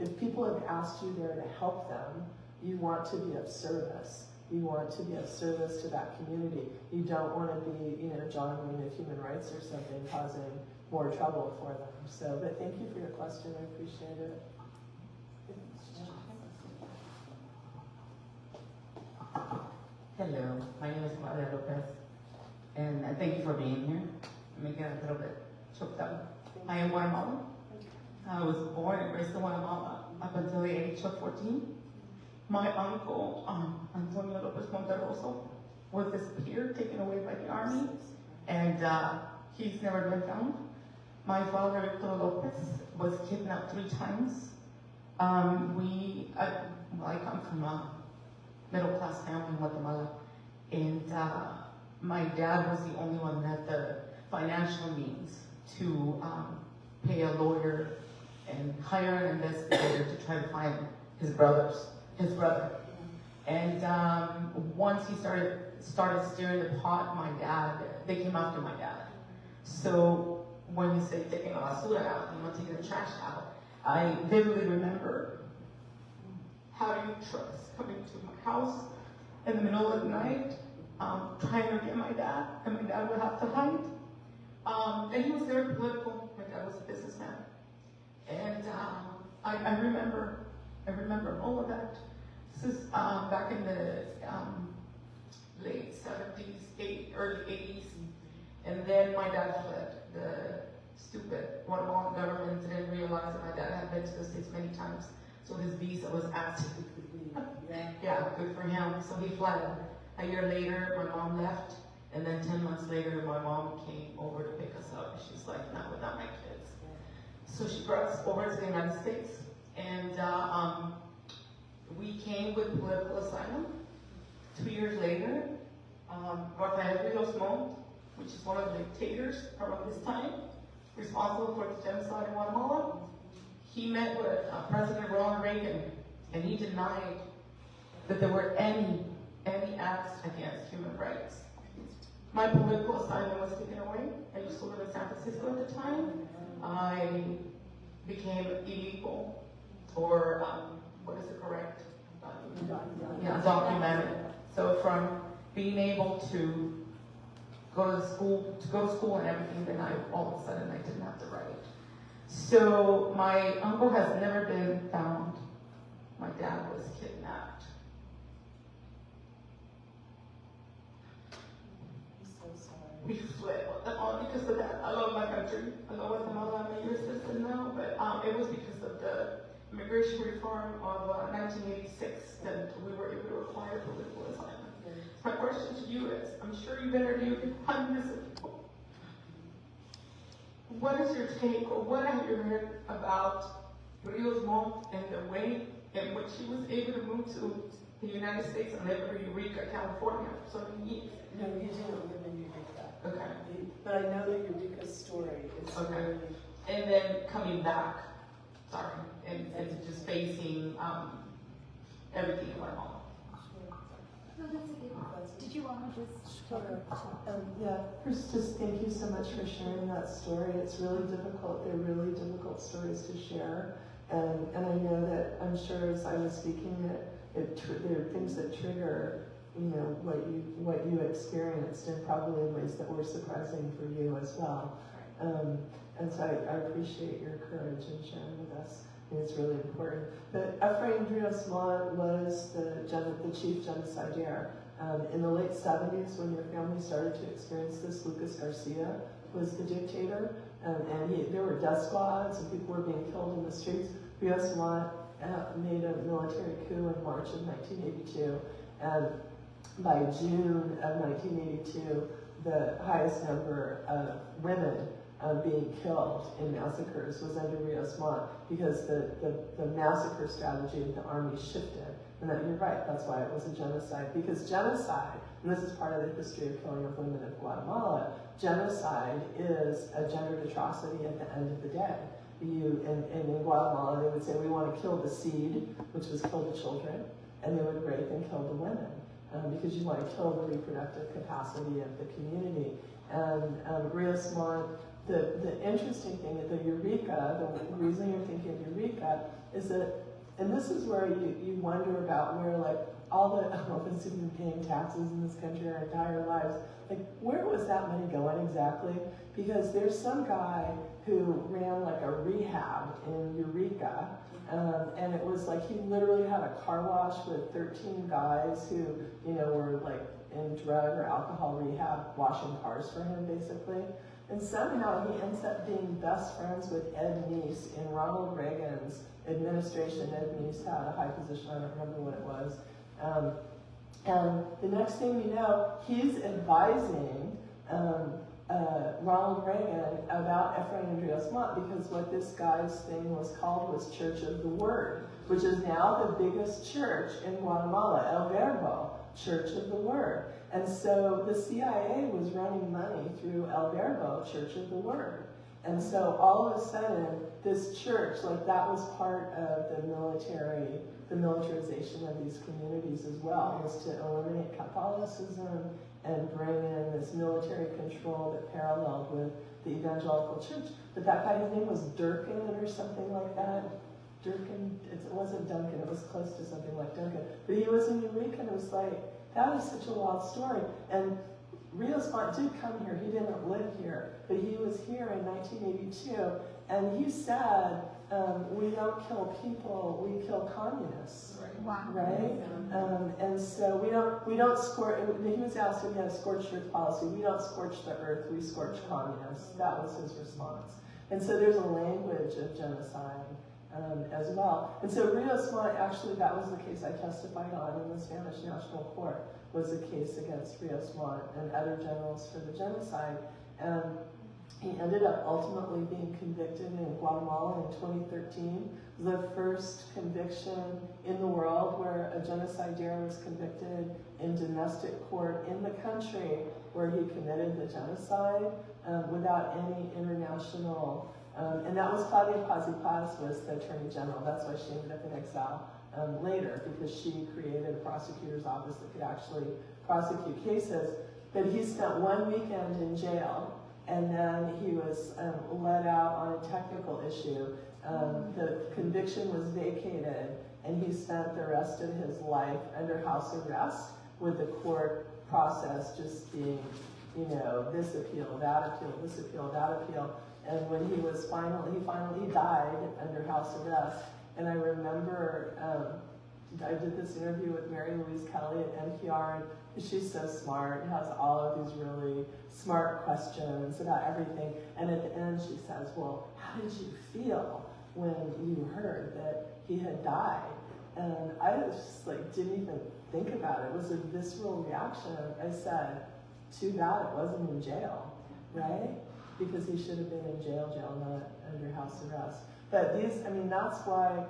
if people have asked you there to help them, you want to be of service. You want to be of service to that community. You don't want to be, you know, John Wayne of human rights or something, causing more trouble for them. So, but thank you for your question. I appreciate it. Hello, my name is Claudia Lopez, and thank you for being here. I'm making a little bit choked up. I am Guatemalan. I was born and raised in Guatemala up until the age of 14. My uncle, Antonio Lopez Monterroso, was disappeared, taken away by the army, and he's never been found. My father, Victor Lopez, was kidnapped 3 times. I come from a middle-class family in Guatemala, and my dad was the only one that had the financial means to pay a lawyer and hire an investigator to try to find his brother. And once he started steering the pot, they came after my dad. So when you say taking a basura out, you know, taking the trash out, I vividly remember having trucks coming to my house in the middle of the night, trying to get my dad, and my dad would have to hide. And he was very political. My dad was a businessman. And I remember all of that. This is back in the late 70s, early 80s. And then my dad fled. The stupid Guatemalan government didn't realize that my dad had been to the States many times. So his visa was active. Yeah, good for him. So he fled. A year later, my mom left. And then 10 months later, my mom came over to pick us up. She's like, not without my kids. So she brought us over to the United States. And we came with political asylum. 2 years later, Rafael Rios Montt, which is one of the dictators around this time, responsible for the genocide in Guatemala, he met with President Ronald Reagan, and he denied that there were any acts against human rights. My political asylum was taken away. I used to live in San Francisco at the time. I became illegal, or what is the correct? Documented. So from being able to go to school and everything, then all of a sudden I didn't have the right. So my uncle has never been found. My dad was kidnapped. I'm so sorry. We fled Guatemala because of that. I love my country. I love Guatemala. I'm a U.S. citizen now, but it was because of the immigration reform of 1986 that we were able to acquire political asylum. My question to you is, I'm sure you've interviewed hundreds of people. What is your take, or what have you heard about Rios Montt and the way in which he was able to move to the United States and live in Eureka, California for so many years? No, you didn't live in Eureka. Okay. But I know that Eureka's story is Okay. And then coming back, and just facing everything in Guatemala. No, that's a good one. Did you want to just Yeah, first, just thank you so much for sharing that story. It's really difficult. They're really difficult stories to share. And I know that, I'm sure as I was speaking, that there are things that trigger, what you experienced, and probably in ways that were surprising for you as well. And so I appreciate your courage in sharing with us. I think it's really important. But Ephraim Rios Montt was the chief genocidaire. In the late 70s, when your family started to experience this, Lucas Garcia was the dictator, and there were death squads, and people were being killed in the streets. Rios Montt made a military coup in March of 1982, and by June of 1982, the highest number of women being killed in massacres was under Rios Montt, because the massacre strategy of the army shifted. And that you're right, that's why it was a genocide. Because genocide, and this is part of the history of killing of women of Guatemala, genocide is a gendered atrocity at the end of the day. And in Guatemala, they would say, we want to kill the seed, which was kill the children, and they would rape and kill the women, because you want to kill the reproductive capacity of the community. And Rios Montt, the interesting thing at the Eureka, the reason you're thinking of Eureka, is that, and this is where you wonder about where, like, all the of us who've been paying taxes in this country our entire lives, like, where was that money going exactly? Because there's some guy who ran like a rehab in Eureka, and it was like he literally had a car wash with 13 guys who, were like in drug or alcohol rehab, washing cars for him, basically. And somehow he ends up being best friends with Ed Meese in Ronald Reagan's administration. Ed Meese had a high position, I don't remember what it was. And the next thing you know, he's advising Ronald Reagan about Ephraim Rios Montt, because what this guy's thing was called was Church of the Word, which is now the biggest church in Guatemala, El Verbo, Church of the Word. And so the CIA was running money through El Verbo, Church of the Word. And so all of a sudden, this church, like, that was part of the militarization of these communities as well, was to eliminate Catholicism and bring in this military control that paralleled with the evangelical church. But that guy, his name was Durkin or something like that. Durkin, it wasn't Duncan, it was close to something like Duncan. But he was in Eureka, and it was like, that is such a wild story. And Rios Montt did come here. He didn't live here, but he was here in 1982, and he said, we don't kill people, we kill communists. Wow. Right? And so we don't scorch, he was asked if he had a scorched earth policy. We don't scorch the earth, we scorch communists. That was his response. And so there's a language of genocide as well. And so Rios Montt, actually, that was the case I testified on in the Spanish National Court, was a case against Rios Montt and other generals for the genocide. And he ended up ultimately being convicted in Guatemala in 2013. The first conviction in the world where a genocidaire was convicted in domestic court in the country where he committed the genocide without any international, and that was Claudia Paz y Paz, was the Attorney General. That's why she ended up in exile later, because she created a prosecutor's office that could actually prosecute cases. But he spent 1 weekend in jail, and then he was let out on a technical issue. The conviction was vacated, and he spent the rest of his life under house arrest, with the court process just being, this appeal, that appeal, this appeal, that appeal. And when he was he died under house arrest. And I remember I did this interview with Mary Louise Kelly at NPR, and she's so smart, has all of these really smart questions about everything. And at the end she says, well, how did you feel when you heard that he had died? And I just didn't even think about it. It was a visceral reaction. I said, too bad it wasn't in jail, right? Because he should have been in jail, not under house arrest. But that's why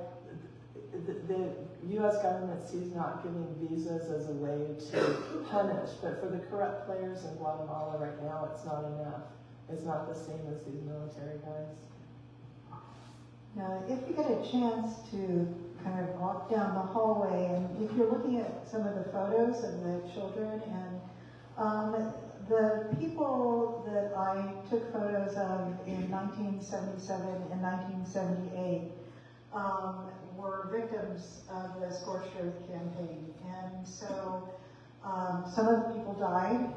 the U.S. government sees not giving visas as a way to punish. But for the corrupt players in Guatemala right now, it's not enough. It's not the same as these military guys. Now, if you get a chance to kind of walk down the hallway, and if you're looking at some of the photos of the children, and the people that I took photos of in 1977 and 1978 were were victims of the Scorched Earth campaign. And so some of the people died,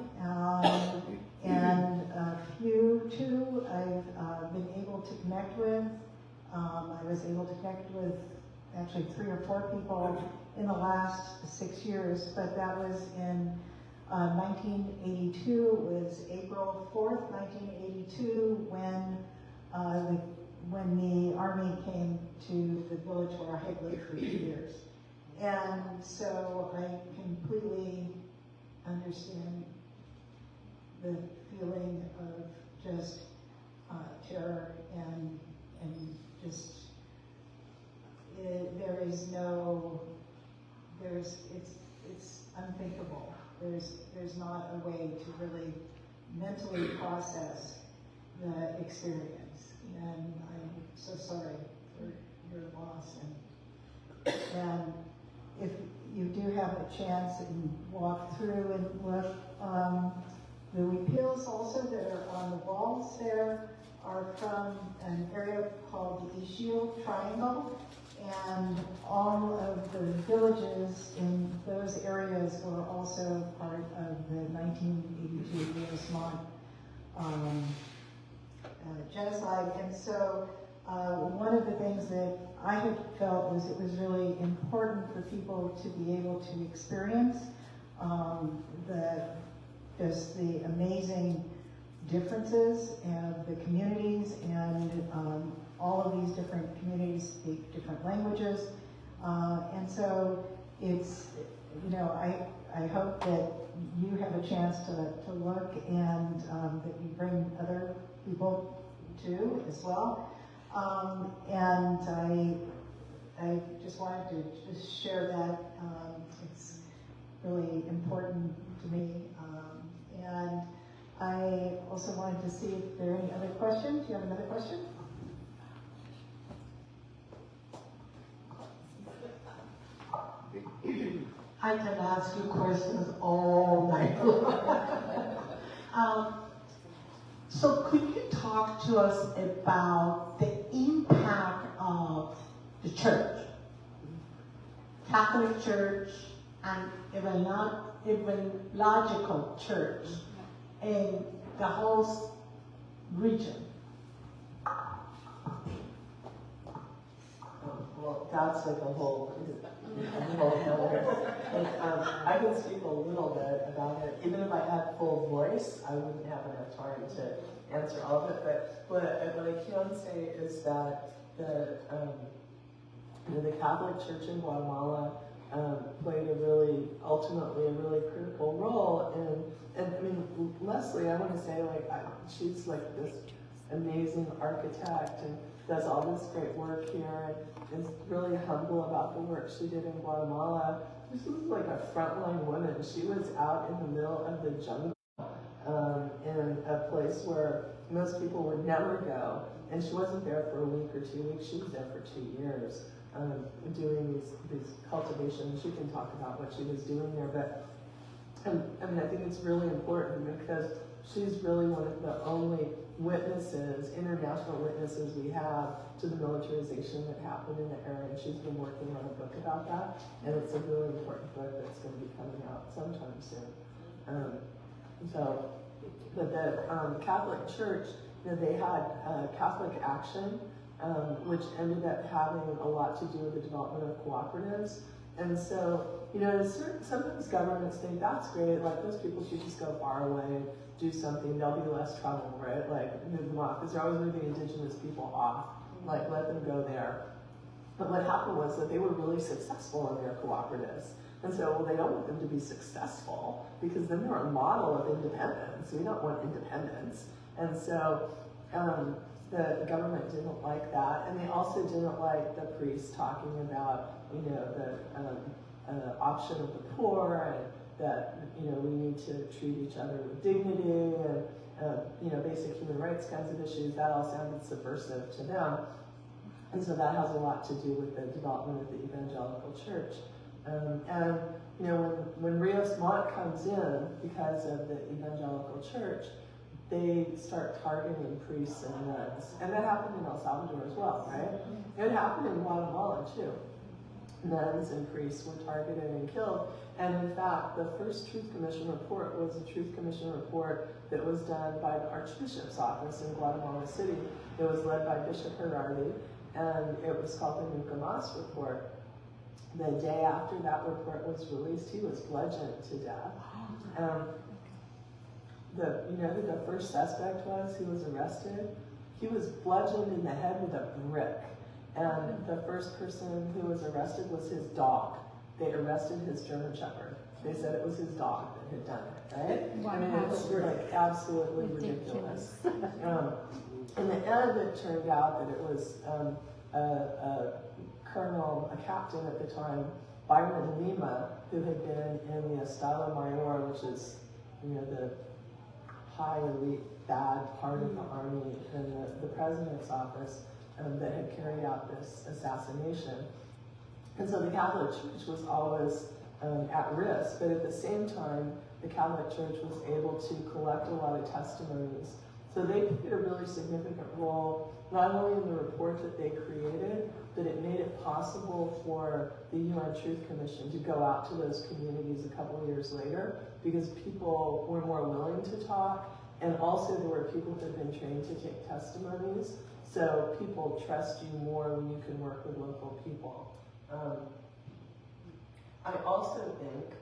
and a few too I've been able to connect with. I was able to connect with actually 3 or 4 people in the last 6 years, but that was in 1982. It was April 4th, 1982, when the Army came to the village where I had lived for 2 years. And so I completely understand the feeling of just terror and just it's unthinkable. There's not a way to really mentally process the experience, and I'm so sorry for your loss. And if you do have a chance and walk through and look, the repeals also that are on the walls there are from an area called the East Shield Triangle, and all of the villages in those areas were also part of the 1982 Rios-Montt genocide. And so one of the things that I had felt was it was really important for people to be able to experience just the amazing differences of the communities, and all of these different communities speak different languages, and so it's, I hope that you have a chance to look, and that you bring other people too as well, and I just wanted to just share that. It's really important to me, and I also wanted to see if there are any other questions. Do you have another question? I can ask you questions all night long. So could you talk to us about the impact of the church, Catholic Church, and evangelical church in the whole region? Well, that's like a whole I can speak a little bit about it. Even if I had full voice, I wouldn't have enough time to answer all of it. But what I can say is that the Catholic Church in Guatemala played ultimately a really critical role. And I mean, Lesley, I want to say, she's like this amazing architect and does all this great work here, and is really humble about the work she did in Guatemala. This was like a frontline woman. She was out in the middle of the jungle, in a place where most people would never go. And she wasn't there for a week or 2 weeks. She was there for 2 years, doing these cultivations. She can talk about what she was doing there, but I think it's really important because she's really one of the only witnesses, international witnesses we have to the militarization that happened in the area. And she's been working on a book about that, and it's a really important book that's going to be coming out sometime soon. But the Catholic Church, they had Catholic Action, which ended up having a lot to do with the development of cooperatives. And so, sometimes governments think that's great, like those people should just go far away, do something, there'll be less trouble, right? Like, move them off, because they're always moving indigenous people off, like let them go there. But what happened was that they were really successful in their cooperatives. And so, they don't want them to be successful, because then they're a model of independence. We don't want independence. And so, the government didn't like that, and they also didn't like the priests talking about, the option of the poor, and that, we need to treat each other with dignity, and, basic human rights kinds of issues. That all sounded subversive to them. And so that has a lot to do with the development of the evangelical church. When Rios-Montt comes in, because of the evangelical church, they start targeting priests and nuns. And that happened in El Salvador as well, right? It happened in Guatemala too. nuns and priests were targeted and killed. And in fact, the first Truth Commission report was a Truth Commission report that was done by the Archbishop's office in Guatemala City. It was led by Bishop Gerardi, and it was called the Nunca Mas report. The day after that report was released, he was bludgeoned to death. You know who the first suspect was who was arrested? He was bludgeoned in the head with a brick. And the first person who was arrested was his dog. They arrested his German Shepherd. They said it was his dog that had done it, right? I mean, it's like absolutely ridiculous. In the end, it turned out that it was a colonel, a captain at the time, Byron Lima, who had been in the Estado Mayor, which is, you know, the high elite bad part of the army in the president's office, that had carried out this assassination. And so the Catholic Church was always at risk, but at the same time, the Catholic Church was able to collect a lot of testimonies. So they played a really significant role, not only in the report that they created, but it made it possible for the UN Truth Commission to go out to those communities a couple of years later, because people were more willing to talk, and also there were people who had been trained to take testimonies. So people trust you more when you can work with local people. I also think,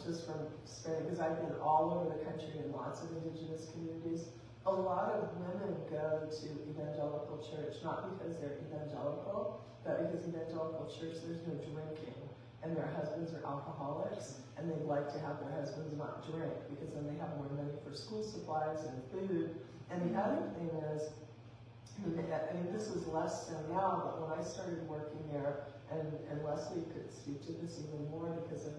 just from Spain, because I've been all over the country in lots of indigenous communities, a lot of women go to evangelical church, not because they're evangelical, but because evangelical church, there's no drinking, and their husbands are alcoholics, and they'd like to have their husbands not drink, because then they have more money for school supplies and food. And the other thing is, I mean, this is less so now, but when I started working there, and Lesley could speak to this even more because of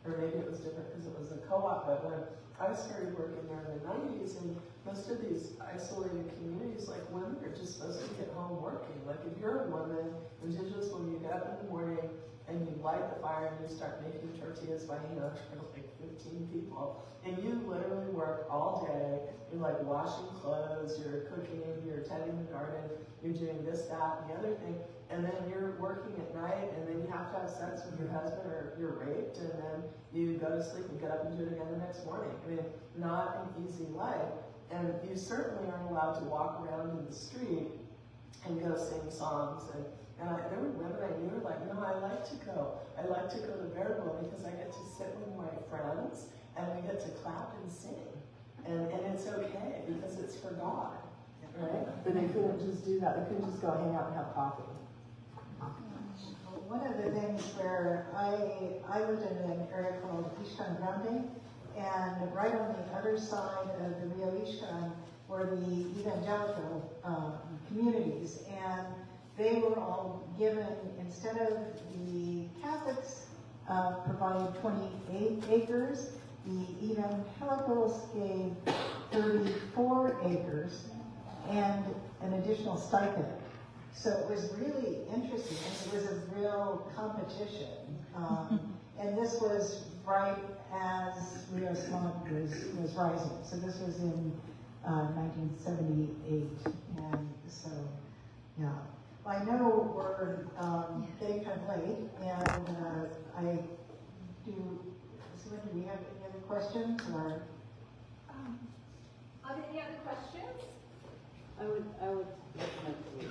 or maybe it was different because it was a co-op, but when I started working there in the 90s, and most of these isolated communities, like, women are just supposed to get home working. Like, if you're a woman, indigenous woman, you get up in the morning and you light the fire and you start making tortillas by, you know, for like 15 people, and you literally work all day. You're like washing clothes, you're cooking, you're tending the garden, you're doing this, that, and the other thing, and then you're working at night, and then you have to have sex with your husband, or you're raped, and then you go to sleep and get up and do it again the next morning. I mean, not an easy life. And you certainly aren't allowed to walk around in the street and go sing songs. And there were women I knew who were like, no, I like to go. I like to go to Verbo because I get to sit with my friends and we get to clap and sing. And it's okay because it's for God, right? But they couldn't just do that. They couldn't just go hang out and have coffee. One of the things where I lived in an area called Ishkan Grande, and right on the other side of the Rio Ishkan were the evangelical communities, and they were all given, instead of the Catholics providing 28 acres, the evangelicals gave 34 acres and an additional stipend. So it was really interesting. It was a real competition. And this was right as Rio Smog was rising. So this was in 1978. And so, yeah. I know we're getting kind of late, and I do. So, do we have any other questions? Or Are there any other questions? I would recommend to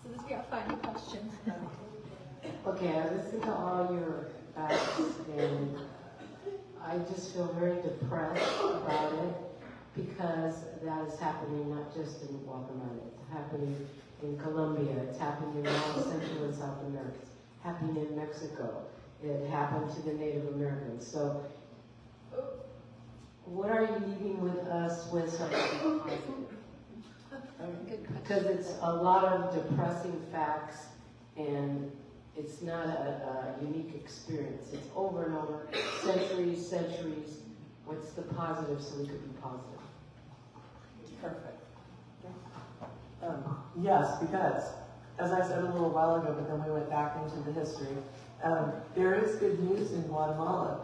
So this will be our final question. Okay, I listened to all your facts, and I just feel very depressed about it because that is happening not just in Guatemala, it's happening in Colombia, it's happening in all Central and South America, it's happening in Mexico, it happened to the Native Americans. So, what are you leaving with us with something positive? Because it's a lot of depressing facts, and it's not a unique experience. It's over and over, centuries. What's the positive so we could be positive? Perfect. Yes, because, as I said a little while ago, but then we went back into the history, there is good news in Guatemala.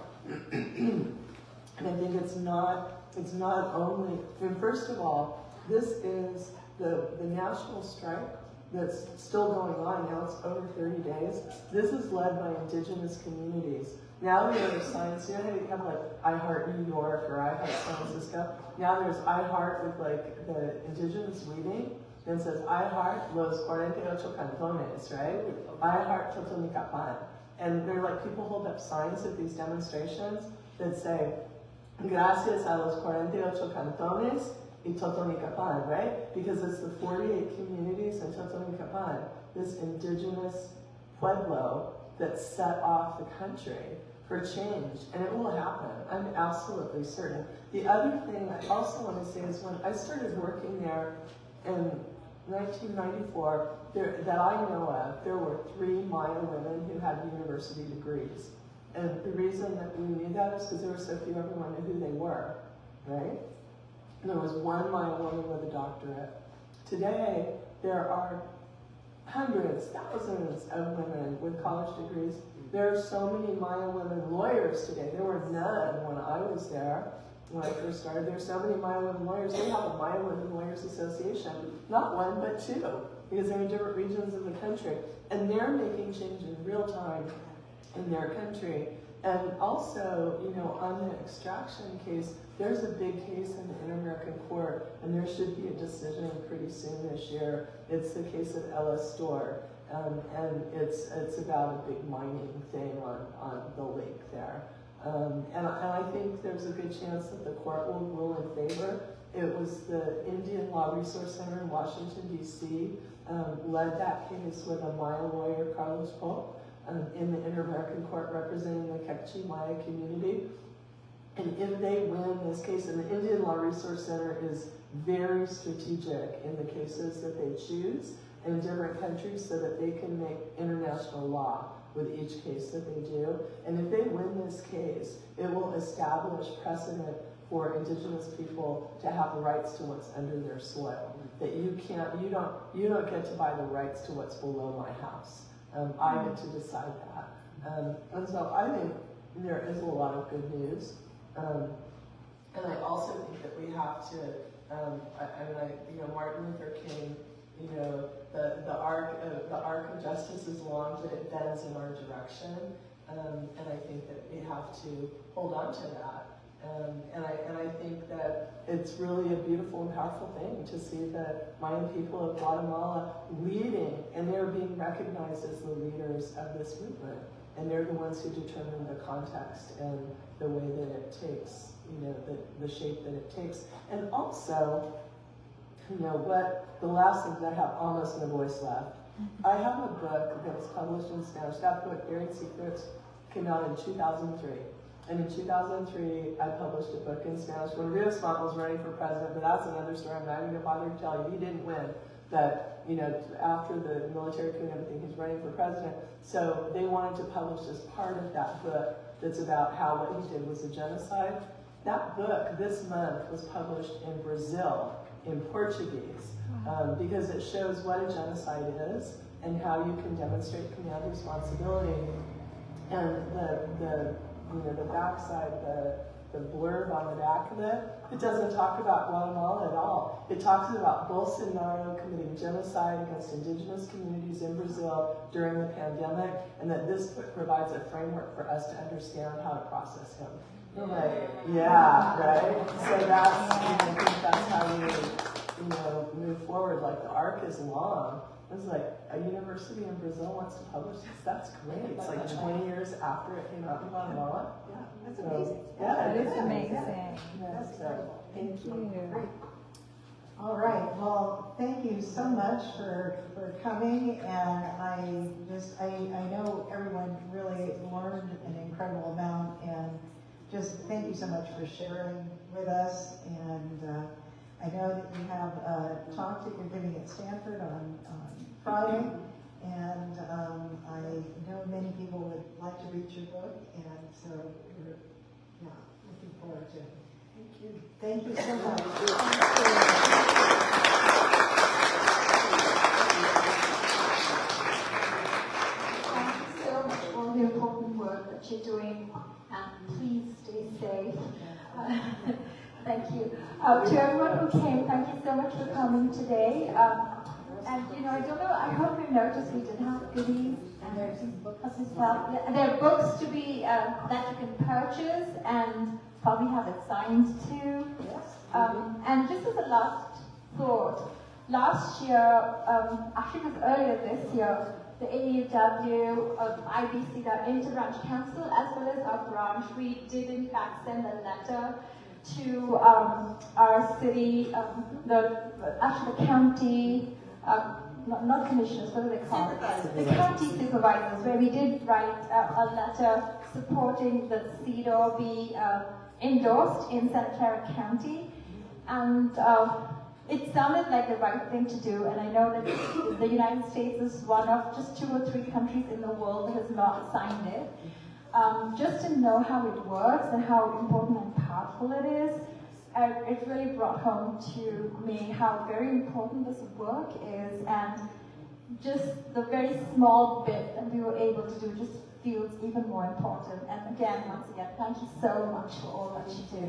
And I think it's not only, first of all, this is the national strike that's still going on. Now it's over 30 days. This is led by indigenous communities. Now we have signs, you know how you have like I Heart New York or I Heart San Francisco? Now there's I Heart with like the indigenous weaving. And it says I Heart los 48 cantones, right? I Heart Totonicapán. And they're like people hold up signs at these demonstrations that say, Gracias a los 48 cantones y Totonicapán, right? Because it's the 48 communities in Totonicapán, this indigenous pueblo that set off the country for change, and it will happen. I'm absolutely certain. The other thing I also want to say is when I started working there in 1994, that I know of, there were 3 Maya women who had university degrees. And the reason that we knew that is because there were so few, everyone knew who they were, right? And there was 1 Maya woman with a doctorate. Today, there are hundreds, thousands of women with college degrees. There are so many Maya women lawyers today. There were none when I was there, when I first started. There are so many Maya women lawyers. They have a Maya Women Lawyers Association, not 1, but 2, because they're in different regions of the country. And they're making change in real time in their country. And also, you know, on the extraction case, there's a big case in the Inter-American Court, and there should be a decision pretty soon this year. It's the case of Ella Store, and it's about a big mining thing on the lake there. And I think there's a good chance that the court will rule in favor. It was the Indian Law Resource Center in Washington, D.C., led that case with a Maya lawyer, Carlos Pope, in the Inter-American Court representing the Kekchi Maya community. And if they win this case, and the Indian Law Resource Center is very strategic in the cases that they choose in different countries so that they can make international law with each case that they do. And if they win this case, it will establish precedent for indigenous people to have rights to what's under their soil. That you don't get to buy the rights to what's below my house. I get to decide that. And so I think there is a lot of good news. And I also think that we have to, Martin Luther King, the arc of justice is long, but it bends in our direction. And I think that we have to hold on to that. And I think that it's really a beautiful and powerful thing to see the Mayan people of Guatemala leading, and they're being recognized as the leaders of this movement. And they're the ones who determine the context and the way that it takes, the shape that it takes. And also, the last thing that I have almost no voice left. I have a book that was published in Spanish. That book, Buried Secrets, came out in 2003. And in 2003, I published a book in Spanish when Rios Montt was running for president, but that's another story. I'm not even going to bother to tell you. He didn't win. But, after the military coup and everything, he's running for president. So they wanted to publish as part of that book that's about how what he did was a genocide. That book, this month, was published in Brazil, in Portuguese, because it shows what a genocide is and how you can demonstrate command responsibility. And the backside, the blurb on the back of it, it doesn't talk about Guatemala at all. It talks about Bolsonaro committing genocide against indigenous communities in Brazil during the pandemic, and that this book provides a framework for us to understand how to process him. Like, yeah, right? So that's, I think that's how we, move forward. Like, the arc is long. It's like, a university in Brazil wants to publish this. That's great. It's like 20 years after it came out in Guatemala. Yeah, that's amazing. Yeah, That is amazing. Yeah, so, thank you. All right, well, thank you so much for coming, and I know everyone really learned an incredible amount, and just thank you so much for sharing with us. And I know that you have a talk that you're giving at Stanford on Friday, and I know many people would like to read your book, and so we're looking forward to it. Thank you. Thank you so much. Thank you so much for all the important work that you're doing, and please stay safe. Thank you. To everyone who came, thank you so much for coming today. And I don't know, I hope you noticed we did have goodies and there's books as well. There are books to be, that you can purchase and probably have it signed too. And just as a last thought, last year, actually it was earlier this year, the AAUW, IBC, the Inter-Branch Council, as well as our branch, we did in fact send a letter to our city, actually the county, not commissioners, what are they called? The county supervisors, where we did write a letter supporting the CEDAW be endorsed in Santa Clara County. And it sounded like the right thing to do, and I know that the United States is one of just 2 or 3 countries in the world that has not signed it. Just to know how it works and how important and powerful it is, it really brought home to me how very important this work is, and just the very small bit that we were able to do just feels even more important. And again, once again, thank you so much for all that you do.